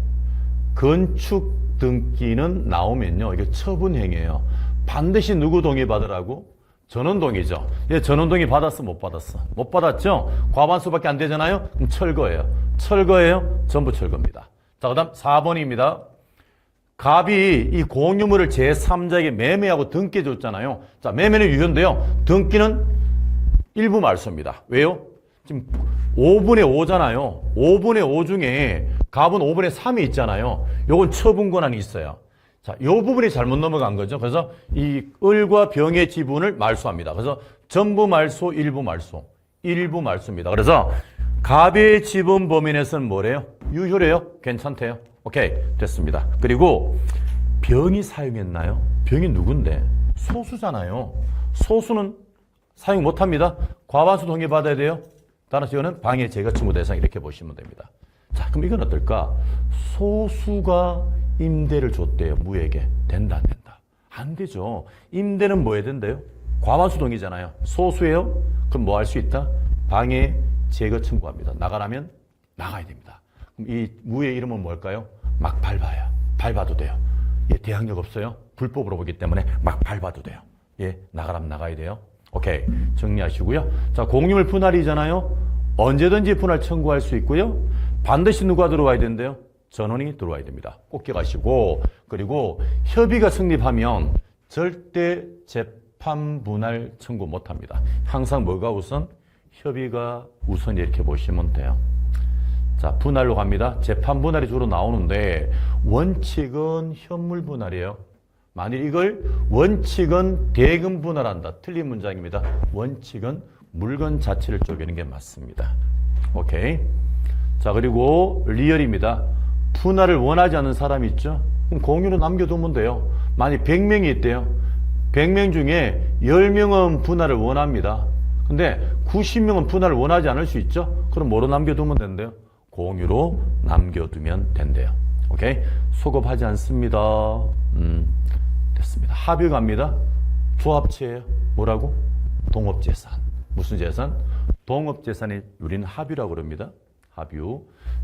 건축 등기는 나오면요, 이게 처분행위예요. 반드시 누구 동의 받으라고? 전원동이죠. 얘 전원동이 받았어, 못 받았어? 못 받았죠? 과반수밖에 안 되잖아요? 그럼 철거예요. 철거예요? 전부 철거입니다. 자, 그 다음 4번입니다. 갑이 이 공유물을 제3자에게 매매하고 등기 줬잖아요. 자, 매매는 유효인데요. 등기는 일부 말소입니다. 왜요? 지금 5분의 5잖아요. 5분의 5 중에 갑은 5분의 3이 있잖아요. 요건 처분 권한이 있어요. 자, 요 부분이 잘못 넘어간 거죠. 그래서 이 을과 병의 지분을 말소합니다. 그래서 전부 말소, 일부 말소. 일부 말소입니다. 그래서 갑의 지분 범위 내에서는 뭐래요? 유효래요? 괜찮대요? 오케이, 됐습니다. 그리고 병이 사용했나요? 병이 누군데? 소수잖아요. 소수는 사용 못합니다. 과반수 동의 받아야 돼요. 따라서 이거는 방해 제거 청구 대상 이렇게 보시면 됩니다. 자, 그럼 이건 어떨까? 소수가 임대를 줬대요. 무에게. 된다, 안 된다? 안 되죠. 임대는 뭐 해야 된대요? 과반수 동의잖아요. 소수예요? 그럼 뭐 할 수 있다? 방해 제거 청구합니다. 나가라면 나가야 됩니다. 그럼 이 무의 이름은 뭘까요? 막 밟아요. 밟아도 돼요. 예, 대항력 없어요. 불법으로 보기 때문에 막 밟아도 돼요. 예, 나가라면 나가야 돼요. 오케이, 정리하시고요. 자, 공유물 분할이잖아요. 언제든지 분할 청구할 수 있고요. 반드시 누가 들어와야 된대요? 전원이 들어와야 됩니다. 꼭 기억하시고, 그리고 협의가 성립하면 절대 재판 분할 청구 못합니다. 항상 뭐가 우선? 협의가 우선 이렇게 보시면 돼요. 자, 분할로 갑니다. 재판 분할이 주로 나오는데 원칙은 현물 분할이에요. 만일 이걸 원칙은 대금 분할한다. 틀린 문장입니다. 원칙은 물건 자체를 쪼개는 게 맞습니다. 오케이. 자, 그리고 리얼입니다. 분할을 원하지 않는 사람이 있죠? 그럼 공유로 남겨두면 돼요. 만약 100명이 있대요. 100명 중에 10명은 분할을 원합니다. 근데 90명은 분할을 원하지 않을 수 있죠? 그럼 뭐로 남겨두면 된대요? 공유로 남겨두면 된대요. 오케이? 소급하지 않습니다. 됐습니다. 합의 갑니다. 조합체예요. 뭐라고? 동업재산. 무슨 재산? 동업재산이 우리는 합의라고 그럽니다. 합의.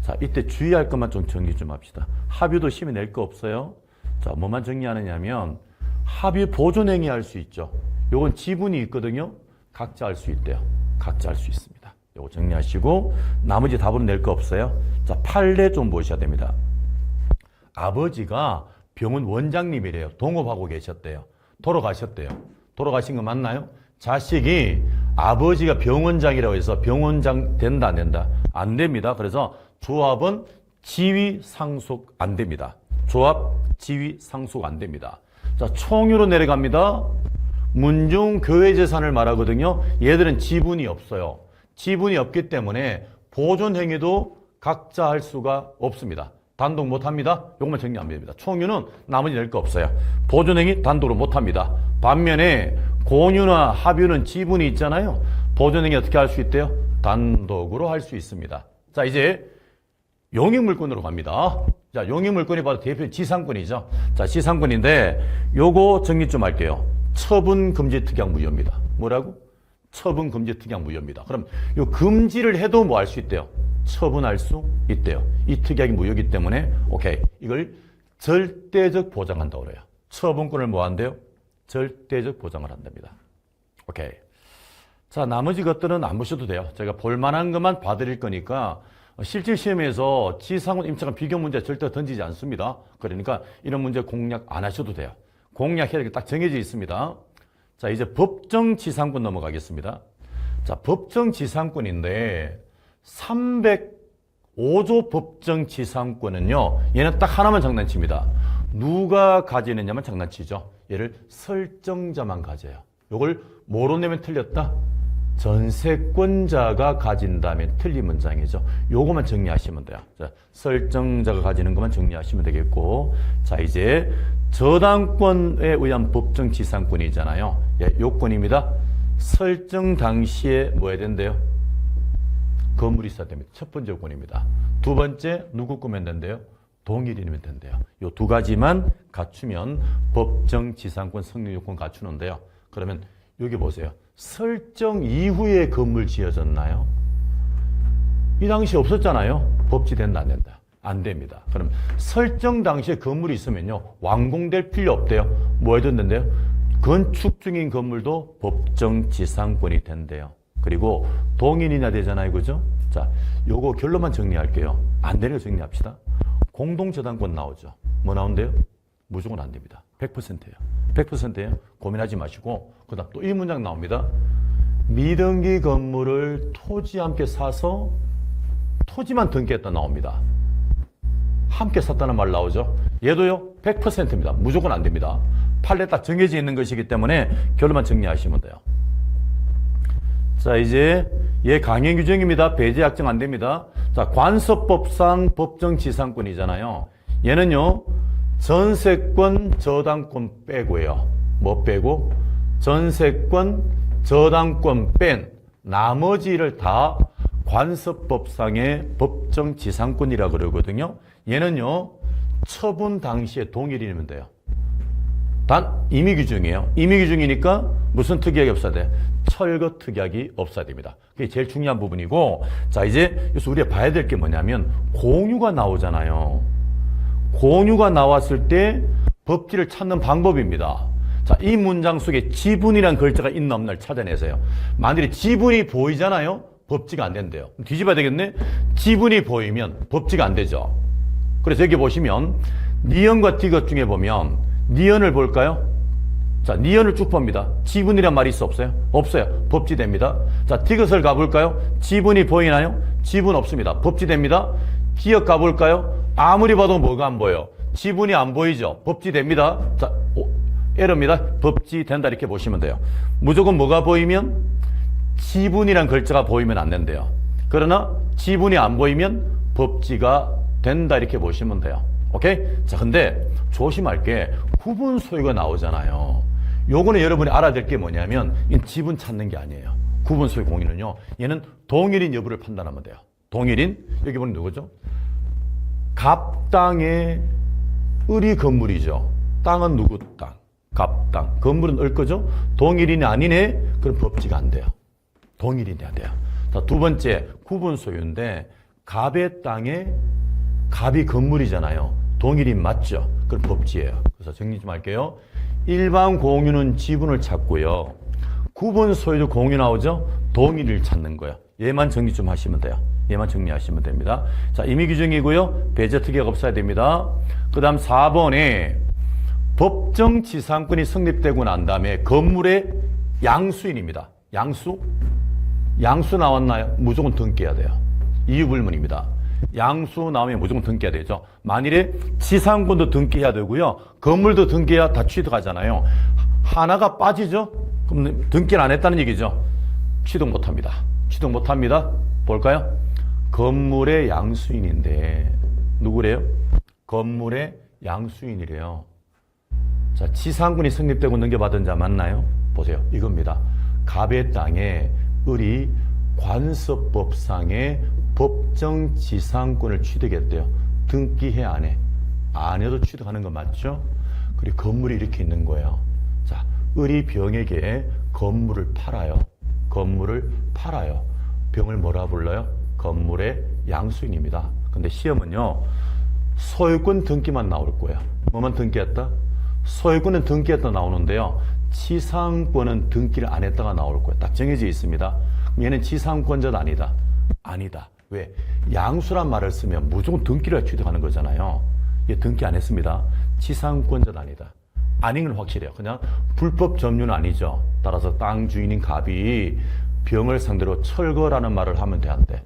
자, 이때 주의할 것만 좀 정리 좀 합시다. 합의도 심의 낼 거 없어요. 자, 뭐만 정리하느냐면 합의 보존행위 할 수 있죠. 요건 지분이 있거든요. 각자 할 수 있대요. 각자 할 수 있습니다. 요거 정리하시고 나머지 답은 낼 거 없어요. 자, 판례 좀 보셔야 됩니다. 아버지가 병원 원장님이래요. 동업하고 계셨대요. 돌아가셨대요. 돌아가신 거 맞나요? 자식이 아버지가 병원장이라고 해서 병원장 된다, 안 된다? 안 됩니다. 그래서 조합은 지위 상속 안 됩니다. 조합 지위 상속 안 됩니다. 자, 총유로 내려갑니다. 문중 교회 재산을 말하거든요. 얘들은 지분이 없어요. 지분이 없기 때문에 보존 행위도 각자 할 수가 없습니다. 단독 못합니다. 이것만 정리하면 됩니다. 총유는 나머지 낼 거 없어요. 보존 행위 단독으로 못합니다. 반면에 공유나 합유는 지분이 있잖아요. 보존 행위 어떻게 할 수 있대요? 단독으로 할 수 있습니다. 자, 이제 용익물권으로 갑니다. 자, 용익물권이 바로 대표 지상권이죠. 자, 지상권인데 요거 정리 좀 할게요. 처분금지특약 무효입니다. 뭐라고? 처분금지특약 무효입니다. 그럼 요 금지를 해도 뭐 할 수 있대요? 처분할 수 있대요. 이 특약이 무효이기 때문에 오케이. 이걸 절대적 보장한다고 그래요. 처분권을 뭐 한대요? 절대적 보장을 한답니다. 오케이. 자, 나머지 것들은 안 보셔도 돼요. 제가 볼만한 것만 봐드릴 거니까 실질 시험에서 지상권 임차권 비교 문제 절대 던지지 않습니다. 그러니까 이런 문제 공략 안 하셔도 돼요. 공략해야 될 게 딱 정해져 있습니다. 자, 이제 법정 지상권 넘어가겠습니다. 자, 법정 지상권인데 305조 법정 지상권은요, 얘는 딱 하나만 장난칩니다. 누가 가지느냐만 장난치죠. 얘를 설정자만 가져요. 요걸 뭐로 내면 틀렸다? 전세권자가 가진다면 틀린 문장이죠. 요거만 정리하시면 돼요. 자, 설정자가 가지는 것만 정리하시면 되겠고, 자, 이제 저당권에 의한 법정 지상권이잖아요. 예, 요건입니다. 설정 당시에 뭐 해야 된대요? 건물이 있어야 됩니다. 첫 번째 요건입니다. 두 번째, 누구 꾸면 된대요? 동일인이면 된대요. 요 두 가지만 갖추면 법정 지상권 성립 요건 갖추는데요. 그러면 여기 보세요. 설정 이후에 건물 지어졌나요? 이 당시 없었잖아요. 법지된다, 안 된다? 안 됩니다. 그럼 설정 당시에 건물이 있으면요, 완공될 필요 없대요. 뭐 해도 된대요? 건축 중인 건물도 법정 지상권이 된대요. 그리고 동일이냐 되잖아요. 그죠? 자, 요거 결론만 정리할게요. 안 되는 거 정리합시다. 공동저당권 나오죠. 뭐 나온대요? 무조건 안 됩니다. 100%예요. 100%예요. 고민하지 마시고 그 다음 또 이 문장 나옵니다. 미등기 건물을 토지와 함께 사서 토지만 등기했다 나옵니다. 함께 샀다는 말 나오죠. 얘도요 100%입니다. 무조건 안 됩니다. 판례 딱 정해져 있는 것이기 때문에 결론만 정리하시면 돼요. 자, 이제 얘 강행 규정입니다. 배제 약정 안 됩니다. 자, 관서법상 법정 지상권이잖아요. 얘는요 전세권 저당권 빼고요. 뭐 빼고? 전세권 저당권 뺀 나머지를 다 관서법상의 법정 지상권이라 그러거든요. 얘는요 처분 당시에 동일이면 돼요. 단 임의 규정이에요. 임의 규정이니까 무슨 특약이 없어야 돼? 철거 특약이 없어야 됩니다. 그게 제일 중요한 부분이고, 자 이제 여기서 우리가 봐야 될 게 뭐냐면 공유가 나오잖아요. 공유가 나왔을 때 법지를 찾는 방법입니다. 자, 이 문장 속에 지분이라는 글자가 있나 없나를 찾아내세요. 만일에 지분이 보이잖아요. 법지가 안 된대요. 뒤집어야 되겠네. 지분이 보이면 법지가 안 되죠. 그래서 여기 보시면 니언과 디귿 중에 보면 니언을 볼까요? 자, 니언을 쭉 봅니다. 지분이란 말이 있어 없어요? 없어요. 법지됩니다. 자, 디귿을 가볼까요? 지분이 보이나요? 지분 없습니다. 법지됩니다. 기억 가볼까요? 아무리 봐도 뭐가 안 보여요? 지분이 안 보이죠? 법지됩니다. 자, 에러입니다. 법지된다 이렇게 보시면 돼요. 무조건 뭐가 보이면? 지분이란 글자가 보이면 안 된대요. 그러나 지분이 안 보이면 법지가 된다 이렇게 보시면 돼요. 오케이? 자, 근데 조심할 게 구분 소유가 나오잖아요. 요거는 여러분이 알아야 될 게 뭐냐면 이 지분 찾는 게 아니에요. 구분 소유 공인은요. 얘는 동일인 여부를 판단하면 돼요. 동일인 여기 보면 누구죠? 갑당의 을이 건물이죠. 땅은 누구 땅? 갑당. 건물은 을 거죠? 동일인이 아니네? 그럼 법지가 안 돼요. 동일인이 안 돼요. 자, 두 번째 구분 소유인데 갑의 땅에 갑이 건물이잖아요. 동일인 맞죠? 그럼 법지예요. 그래서 정리 좀 할게요. 일반 공유는 지분을 찾고요. 구분 소유도 공유 나오죠? 동일을 찾는 거예요. 얘만 정리 좀 하시면 돼요. 얘만 정리하시면 됩니다. 자, 임의 규정이고요. 배제 특약 없어야 됩니다. 그 다음 4번에 법정 지상권이 성립되고 난 다음에 건물의 양수인입니다. 양수? 양수 나왔나요? 무조건 등기해야 돼요. 이유불문입니다. 양수 나오면 무조건 등기해야 되죠. 만일에 지상권도 등기해야 되고요. 건물도 등기해야 다 취득하잖아요. 하나가 빠지죠? 그럼 등기를 안 했다는 얘기죠. 취득 못합니다. 취득 못합니다. 볼까요? 건물의 양수인인데 누구래요? 건물의 양수인이래요. 자, 지상권이 성립되고 넘겨받은 자 맞나요? 보세요. 이겁니다. 갑의 땅에 을이 관서법상의 법정 지상권을 취득했대요. 등기해 안 해? 안 해도 취득하는 거 맞죠? 그리고 건물이 이렇게 있는 거예요. 자, 을이 병에게 건물을 팔아요. 건물을 팔아요. 병을 뭐라 불러요? 건물의 양수인입니다. 근데 시험은요, 소유권 등기만 나올 거예요. 뭐만 등기했다? 소유권은 등기했다 나오는데요. 지상권은 등기를 안 했다가 나올 거예요. 딱 정해져 있습니다. 얘는 지상권자도 아니다. 아니다. 왜? 양수란 말을 쓰면 무조건 등기를 취득하는 거잖아요. 얘 등기 안 했습니다. 지상권자도 아니다. 아닌 건 확실해요. 그냥 불법 점유는 아니죠. 따라서 땅 주인인 갑이 병을 상대로 철거라는 말을 하면 되는데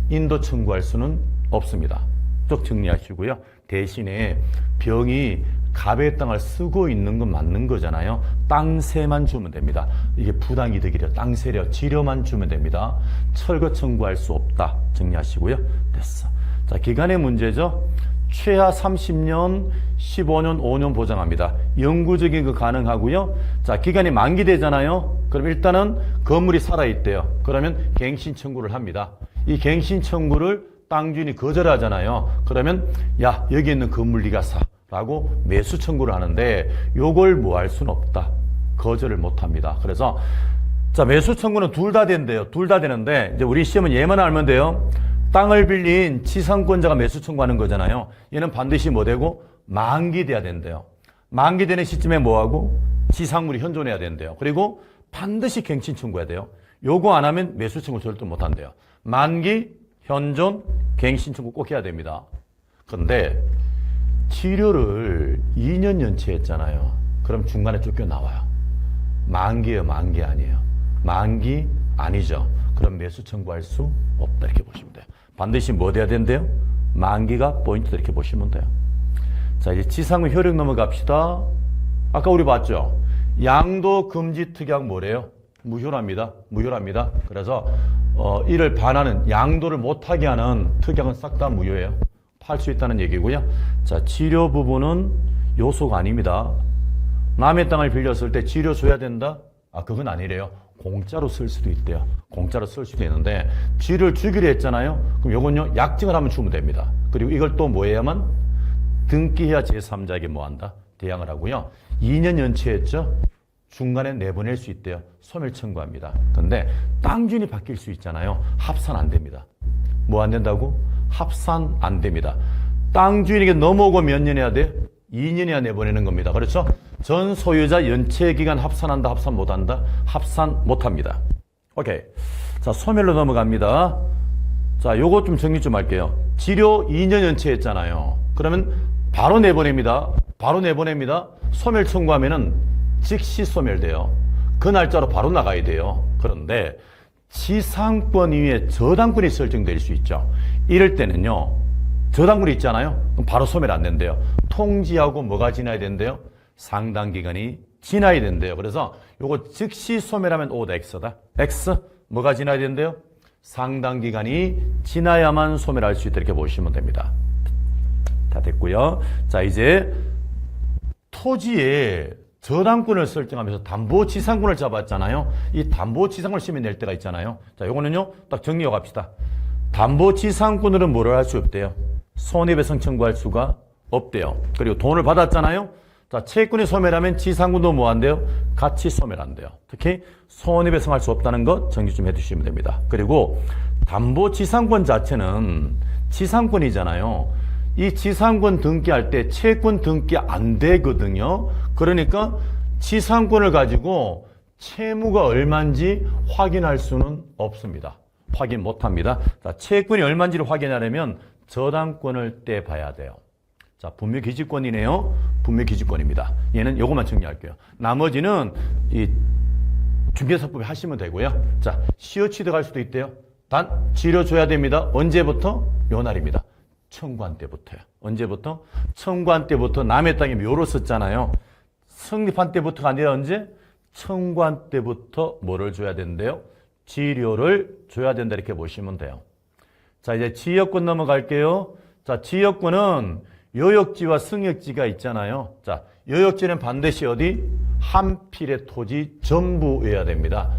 인도 청구할 수는 없습니다. 쭉 정리하시고요. 대신에 병이 갑의 땅을 쓰고 있는 건 맞는 거잖아요. 땅세만 주면 됩니다. 이게 부당이득이래. 땅세려 지료만 주면 됩니다. 철거 청구할 수 없다. 정리하시고요. 됐어. 자, 기간의 문제죠. 최하 30년, 15년, 5년 보장합니다. 영구적인 거 가능하고요. 자, 기간이 만기되잖아요. 그럼 일단은 건물이 살아있대요. 그러면 갱신 청구를 합니다. 이 갱신 청구를 땅 주인이 거절하잖아요. 그러면 야, 여기 있는 건물 네가 사. 라고 매수 청구를 하는데 요걸 뭐 할 수는 없다. 거절을 못 합니다. 그래서 자, 매수 청구는 둘 다 된대요. 둘 다 되는데 이제 우리 시험은 얘만 알면 돼요. 땅을 빌린 지상권자가 매수 청구하는 거잖아요. 얘는 반드시 뭐 되고 만기돼야 된대요. 만기되는 시점에 뭐 하고 지상물이 현존해야 된대요. 그리고 반드시 갱신 청구해야 돼요. 요거 안 하면 매수 청구 절대 못 한대요. 만기, 현존, 갱신 청구 꼭 해야 됩니다. 그런데 치료를 2년 연체했잖아요. 그럼 중간에 쫓겨나와요. 만기예요, 만기 아니에요. 만기 아니죠. 그럼 매수 청구할 수 없다 이렇게 보시면 돼요. 반드시 뭐 돼야 된대요? 만기가 포인트다 이렇게 보시면 돼요. 자, 이제 지상물 효력 넘어갑시다. 아까 우리 봤죠? 양도 금지 특약 뭐래요? 무효랍니다. 무효랍니다. 그래서 이를 반하는 양도를 못하게 하는 특약은 싹 다 무효예요. 팔 수 있다는 얘기고요. 자, 치료 부분은 요소가 아닙니다. 남의 땅을 빌렸을 때 치료 줘야 된다? 아, 그건 아니래요. 공짜로 쓸 수도 있대요. 공짜로 쓸 수도 있는데 쥐를 주기로 했잖아요. 그럼 요건요, 약증을 하면 주면 됩니다. 그리고 이걸 또 뭐 해야만? 등기해야 제3자에게 뭐 한다? 대항을 하고요. 2년 연체했죠? 중간에 내보낼 수 있대요. 소멸 청구합니다. 근데 땅 주인이 바뀔 수 있잖아요. 합산 안 됩니다. 뭐 안 된다고? 합산 안 됩니다. 땅 주인에게 넘어오고 몇 년 해야 돼? 2년이야 내보내는 겁니다. 그렇죠? 전 소유자 연체 기간 합산한다, 합산 못한다? 합산 못합니다. 오케이. 자, 소멸로 넘어갑니다. 자, 요거 좀 정리 좀 할게요. 지료 2년 연체했잖아요. 그러면 바로 내보냅니다. 바로 내보냅니다. 소멸 청구하면은 즉시 소멸돼요. 그 날짜로 바로 나가야 돼요. 그런데 지상권 위에 저당권이 설정될 수 있죠. 이럴 때는요, 저당권이 있잖아요. 그럼 바로 소멸 안 된대요. 통지하고 뭐가 지나야 된대요? 상당 기간이 지나야 된대요. 그래서 요거 즉시 소멸하면 O다, X다. X 뭐가 지나야 된대요? 상당 기간이 지나야만 소멸할 수 있다 이렇게 보시면 됩니다. 다 됐고요. 자, 이제 토지에 저당권을 설정하면서 담보지상권을 잡았잖아요. 이 담보지상권을 시험에 낼 때가 있잖아요. 자, 요거는요, 딱 정리해 갑시다. 담보지상권으로는 뭐를 할 수 없대요? 손해배상 청구할 수가 없대요. 그리고 돈을 받았잖아요. 자, 채권이 소멸하면 지상권도 뭐 한대요? 같이 소멸한대요. 특히 손해배상할 수 없다는 것 정리 좀 해두시면 됩니다. 그리고 담보지상권 자체는 지상권이잖아요. 이 지상권 등기할 때 채권 등기 안 되거든요. 그러니까 지상권을 가지고 채무가 얼마인지 확인할 수는 없습니다. 확인 못합니다. 자, 채권이 얼마인지를 확인하려면 저당권을 떼봐야 돼요. 자, 분묘기지권이네요. 분묘기지권입니다. 얘는 요것만 정리할게요. 나머지는 이 중개사법에 하시면 되고요. 자, 시효 취득할 수도 있대요. 단 지려줘야 됩니다. 언제부터? 요 날입니다. 청구한 때부터요. 언제부터? 청구한 때부터 남의 땅에 묘로 썼잖아요. 성립한 때부터가 아니라 언제? 청구한 때부터 뭐를 줘야 된대요? 지료를 줘야 된다 이렇게 보시면 돼요. 자, 이제 지역권 넘어갈게요. 자, 지역권은 요역지와 승역지가 있잖아요. 자, 요역지는 반드시 어디? 한 필의 토지 전부여야 됩니다.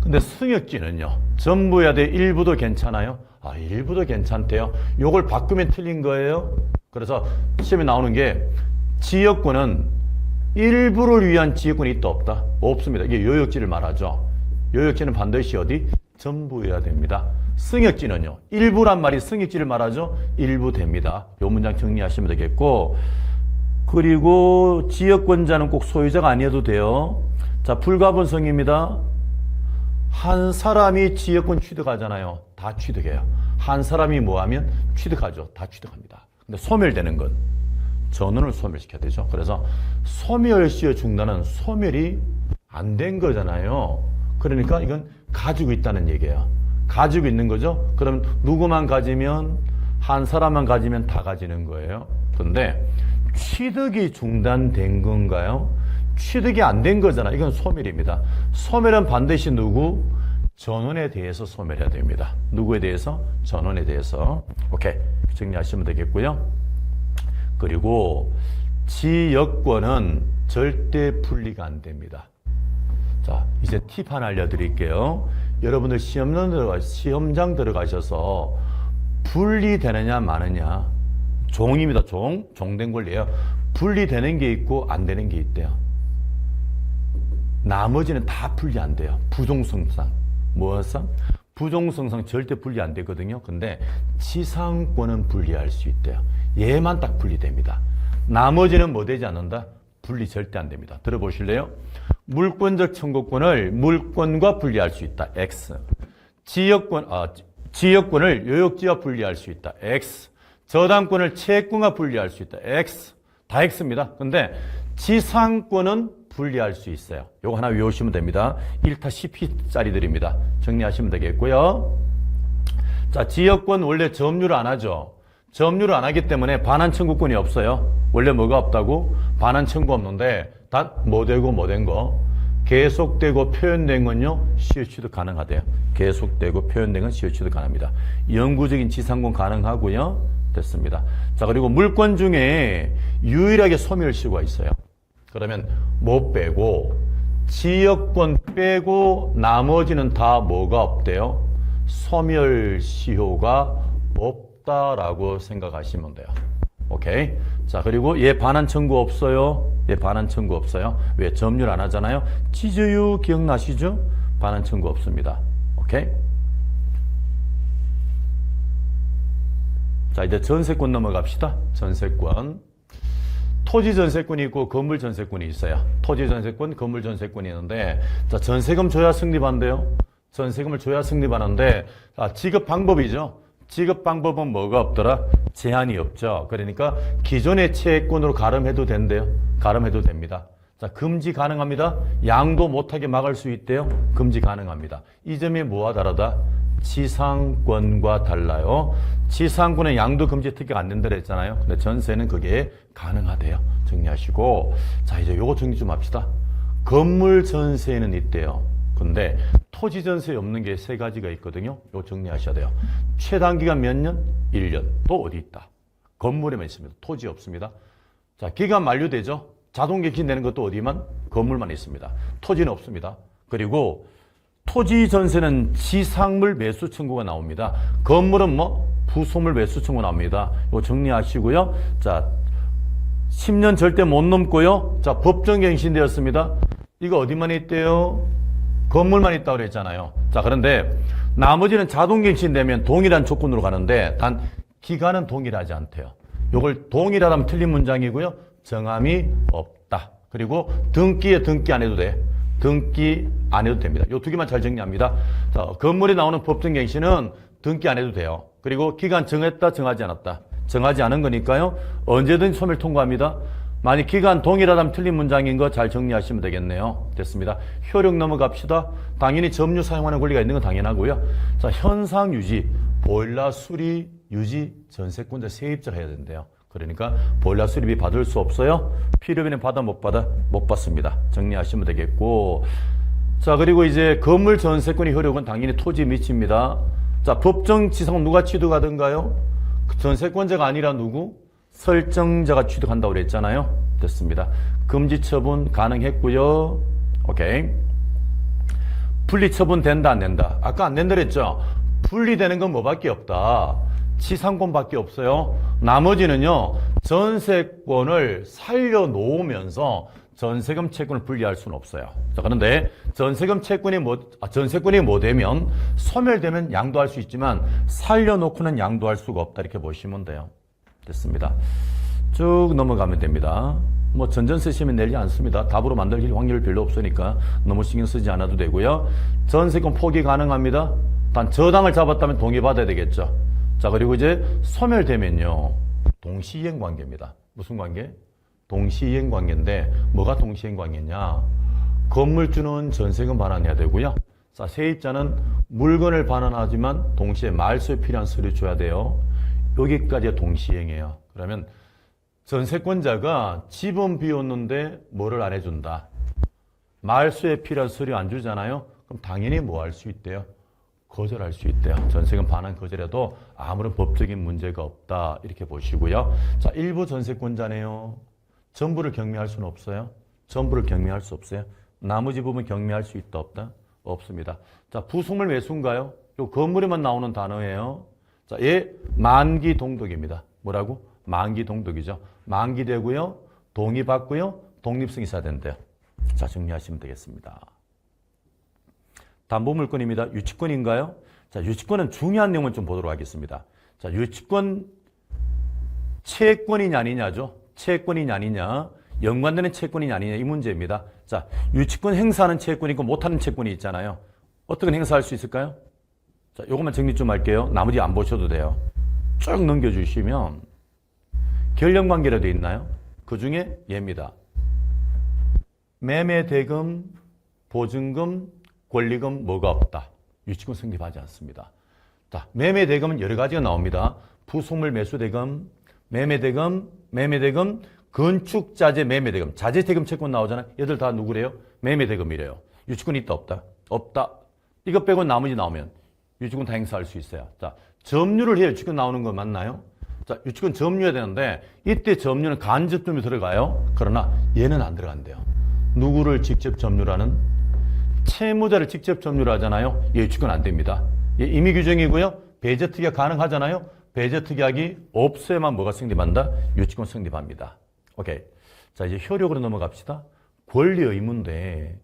근데 승역지는요, 전부여야 돼. 일부도 괜찮아요? 아, 일부도 괜찮대요. 요걸 바꾸면 틀린 거예요. 그래서 시험에 나오는 게 지역권은 일부를 위한 지역권이 있다 없다? 없습니다. 이게 요역지를 말하죠. 요역지는 반드시 어디? 전부여야 됩니다. 승역지는요, 일부란 말이 승역지를 말하죠. 일부 됩니다. 요 문장 정리하시면 되겠고, 그리고 지역권자는 꼭 소유자가 아니어도 돼요. 자, 불가분성입니다. 한 사람이 지역권 취득하잖아요. 다 취득해요. 한 사람이 뭐 하면 취득하죠. 다 취득합니다. 근데 소멸되는 건 전원을 소멸시켜야 되죠. 그래서 소멸시효 중단은 소멸이 안 된 거잖아요. 그러니까 이건 가지고 있다는 얘기예요. 가지고 있는 거죠. 그럼 누구만 가지면, 한 사람만 가지면 다 가지는 거예요. 그런데 취득이 중단된 건가요? 취득이 안 된 거잖아. 이건 소멸입니다. 소멸은 반드시 누구? 전원에 대해서 소멸해야 됩니다. 누구에 대해서? 전원에 대해서. 오케이. 정리하시면 되겠고요. 그리고 지역권은 절대 분리가 안 됩니다. 자, 이제 팁 하나 알려드릴게요. 여러분들 시험장 들어가셔서 분리되느냐 마느냐, 종입니다. 종된 권리예요. 분리되는 게 있고 안 되는 게 있대요. 나머지는 다 분리 안 돼요. 부종성상. 무엇상? 부종성상 절대 분리 안 되거든요. 근데 지상권은 분리할 수 있대요. 얘만 딱 분리됩니다. 나머지는 뭐 되지 않는다? 분리 절대 안 됩니다. 들어보실래요? 물권적 청구권을 물권과 분리할 수 있다. X. 지역권을 요역지와 분리할 수 있다. X. 저당권을 채권과 분리할 수 있다. X. 다 X입니다. 근데 지상권은 분리할 수 있어요. 요거 하나 외우시면 됩니다. 1타 10피짜리들입니다. 정리하시면 되겠고요. 자, 지역권 원래 점유를 안 하죠. 점유를 안 하기 때문에 반환 청구권이 없어요. 원래 뭐가 없다고? 반환 청구 없는데 단 뭐 되고 뭐 된 거. 계속되고 표현된 건요. 시효 취득 가능하대요. 계속되고 표현된 건 시효 취득 가능합니다. 영구적인 지상권 가능하고요. 됐습니다. 자, 그리고 물권 중에 유일하게 소멸시효가 있어요. 그러면 못 빼고 지역권 빼고 나머지는 다 뭐가 없대요? 소멸시효가 없다라고 생각하시면 돼요. 오케이. 자, 그리고 얘 반환 청구 없어요. 얘 반환 청구 없어요. 왜? 점유를 안 하잖아요. 지주유 기억나시죠? 반환 청구 없습니다. 오케이. 자, 이제 전세권 넘어갑시다. 전세권. 토지 전세권이 있고 건물 전세권이 있어요. 토지 전세권, 건물 전세권이 있는데, 자, 전세금 줘야 성립한대요. 전세금을 줘야 성립하는데, 자, 지급 방법이죠. 지급 방법은 뭐가 없더라? 제한이 없죠. 그러니까 기존의 채권으로 가름해도 된대요. 가름해도 됩니다. 자, 금지 가능합니다. 양도 못하게 막을 수 있대요. 금지 가능합니다. 이 점이 뭐와 다르다? 지상권과 달라요. 지상권은 양도 금지 특혜가 안 된다고 했잖아요. 근데 전세는 그게 가능하대요. 정리하시고. 자, 이제 요거 정리 좀 합시다. 건물 전세는 있대요. 근데 토지 전세에 없는 게 세 가지가 있거든요. 이거 정리하셔야 돼요. 최단기간 몇 년? 1년. 또 어디 있다? 건물에만 있습니다. 토지 없습니다. 자, 기간 만료되죠. 자동갱신 되는 것도 어디만? 건물만 있습니다. 토지는 없습니다. 그리고 토지 전세는 지상물 매수 청구가 나옵니다. 건물은 뭐? 부속물 매수 청구 나옵니다. 이거 정리하시고요. 자, 10년 절대 못 넘고요. 자, 법정갱신되었습니다. 이거 어디만 있대요? 건물만 있다고 그랬잖아요. 자, 그런데 나머지는 자동갱신되면 동일한 조건으로 가는데 단 기간은 동일하지 않대요. 이걸 동일하다면 틀린 문장이고요. 정함이 없다. 그리고 등기에 등기 안 해도 돼. 등기 안 해도 됩니다. 이 두 개만 잘 정리합니다. 자, 건물에 나오는 법정갱신은 등기 안 해도 돼요. 그리고 기간 정했다, 정하지 않았다. 정하지 않은 거니까요. 언제든 소멸 통과합니다. 만약 기간 동일하다면 틀린 문장인 거 잘 정리하시면 되겠네요. 됐습니다. 효력 넘어갑시다. 당연히 점유 사용하는 권리가 있는 건 당연하고요. 자, 현상 유지, 보일러 수리, 유지, 전세권자 세입자가 해야 된대요. 그러니까 보일러 수리비 받을 수 없어요. 필요비는 받아 못 받아? 못 받습니다. 정리하시면 되겠고. 자, 그리고 이제 건물 전세권의 효력은 당연히 토지 미치입니다. 자, 법정 지상 누가 취득하던가요? 전세권자가 아니라 누구? 설정자가 취득한다고 그랬잖아요. 됐습니다. 금지 처분 가능했고요. 오케이. 분리 처분 된다 안 된다? 아까 안 된다 그랬죠? 분리되는 건 뭐밖에 없다. 지상권밖에 없어요. 나머지는요. 전세권을 살려놓으면서 전세금 채권을 분리할 수는 없어요. 자, 그런데 전세금 채권이 전세권이 뭐 되면 소멸되면 양도할 수 있지만 살려놓고는 양도할 수가 없다. 이렇게 보시면 돼요. 됐습니다. 쭉 넘어가면 됩니다. 뭐 전전세 시면 내지 않습니다. 답으로 만들 확률이 별로 없으니까 너무 신경 쓰지 않아도 되고요. 전세권 포기 가능합니다. 단 저당을 잡았다면 동의받아야 되겠죠. 자, 그리고 이제 소멸되면요. 동시이행 관계입니다. 무슨 관계? 동시이행 관계인데 뭐가 동시이행 관계냐? 건물주는 전세금 반환해야 되고요. 자, 세입자는 물건을 반환하지만 동시에 말소에 필요한 서류 줘야 돼요. 여기까지가 동시이행이에요. 그러면 전세권자가 집은 비웠는데 뭐를 안 해준다? 말소에 필요한 서류 안 주잖아요. 그럼 당연히 뭐 할 수 있대요? 거절할 수 있대요. 전세금 반환 거절해도 아무런 법적인 문제가 없다. 이렇게 보시고요. 자, 일부 전세권자네요. 전부를 경매할 수는 없어요. 전부를 경매할 수 없어요. 나머지 부분 경매할 수 있다 없다? 없습니다. 자, 부속물 매수인가요? 요 건물에만 나오는 단어예요. 자, 얘 만기 동독입니다. 뭐라고? 만기 동독이죠. 만기되고요. 동의받고요. 독립성 있어야 된대요. 자, 정리하시면 되겠습니다. 담보물권입니다. 유치권인가요? 자, 유치권은 중요한 내용을 좀 보도록 하겠습니다. 자, 유치권 채권이냐 아니냐죠. 채권이냐 아니냐. 연관되는 채권이냐 아니냐 이 문제입니다. 자, 유치권 행사하는 채권이 있고 못하는 채권이 있잖아요. 어떻게 행사할 수 있을까요? 자, 요것만 정리 좀 할게요. 나머지 안 보셔도 돼요. 쭉 넘겨주시면 결연관계로 되어 있나요? 그 중에 얘입니다. 매매대금, 보증금, 권리금 뭐가 없다. 유치권 성립하지 않습니다. 자, 매매대금은 여러 가지가 나옵니다. 부속물 매수대금, 매매대금, 건축자재 매매대금, 자재대금 채권 나오잖아요. 얘들 다 누구래요? 매매대금이래요. 유치권 있다 없다? 없다. 이거 빼고 나머지 나오면 유치권 다 행사할 수 있어요. 자, 점유를 해야 유치권 나오는 거 맞나요? 자, 유치권 점유해야 되는데 이때 점유는 간접 점유 들어가요. 그러나 얘는 안 들어간대요. 누구를 직접 점유를 하는? 채무자를 직접 점유를 하잖아요. 얘 유치권 안 됩니다. 얘 임의 규정이고요. 배제 특약 가능하잖아요. 배제 특약이 없어야만 뭐가 성립한다? 유치권 성립합니다. 오케이. 자, 이제 효력으로 넘어갑시다. 권리 의무인데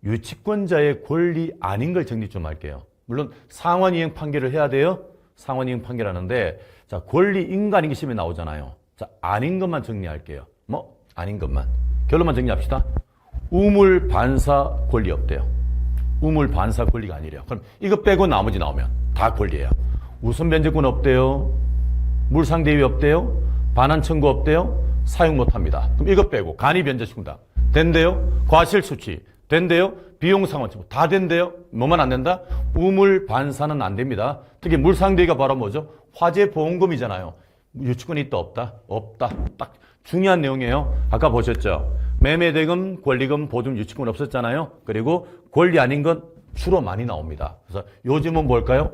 유치권자의 권리 아닌 걸 정리 좀 할게요. 물론 상환이행 판결을 해야 돼요. 상환이행 판결하는데 자, 권리 인가아닌 게 시험에 나오잖아요. 자, 아닌 것만 정리할게요. 뭐? 아닌 것만. 결론만 정리합시다. 우물 반사 권리 없대요. 우물 반사 권리가 아니래요. 그럼 이거 빼고 나머지 나오면 다 권리예요. 우선 변제권 없대요. 물상 대위 없대요. 반환 청구 없대요. 사용 못합니다. 그럼 이거 빼고 간이 변제 청구다. 된대요. 과실 수취 된대요. 비용 상환 청구 다 된대요. 뭐만 안 된다? 우물 반사는 안 됩니다. 특히 물상 대위가 바로 뭐죠? 화재 보험금이잖아요. 유치권이 있다 없다? 없다. 딱 중요한 내용이에요. 아까 보셨죠? 매매대금, 권리금, 보증, 유치권 없었잖아요. 그리고 권리 아닌 건 주로 많이 나옵니다. 그래서 요즘은 뭘까요?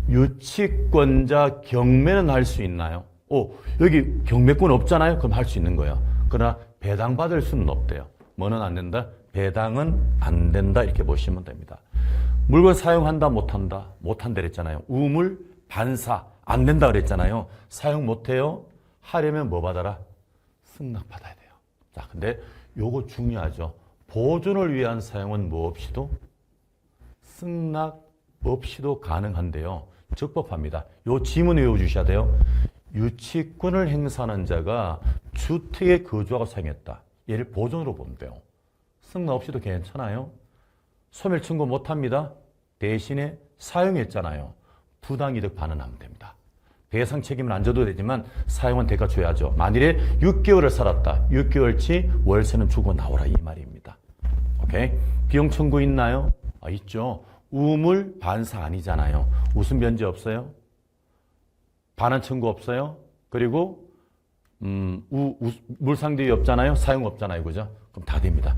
유치권자 경매는 할 수 있나요? 여기 경매권 없잖아요. 그럼 할 수 있는 거예요. 그러나 배당받을 수는 없대요. 뭐는 안 된다? 배당은 안 된다. 이렇게 보시면 됩니다. 물건 사용한다, 못한다? 못한다 그랬잖아요. 우물, 반사, 안 된다 그랬잖아요. 사용 못해요? 하려면 뭐 받아라? 승낙 받아야 돼요. 자, 근데 요거 중요하죠. 보존을 위한 사용은 뭐 없이도? 승낙 없이도 가능한데요. 적법합니다. 요 지문 외워주셔야 돼요. 유치권을 행사하는 자가 주택에 거주하고 사용했다. 얘를 보존으로 본대요. 승낙 없이도 괜찮아요. 소멸 청구 못합니다. 대신에 사용했잖아요. 부당이득 반환하면 됩니다. 배상 책임은 안 져도 되지만 사용은 대가 줘야죠. 만일에 6개월을 살았다. 6개월치 월세는 주고 나오라 이 말입니다. 오케이? 비용 청구 있나요? 있죠. 우물 반사 아니잖아요. 우선 변제 없어요. 반환 청구 없어요. 그리고 물상대위 없잖아요. 사용 없잖아요. 그죠? 그럼 다 됩니다.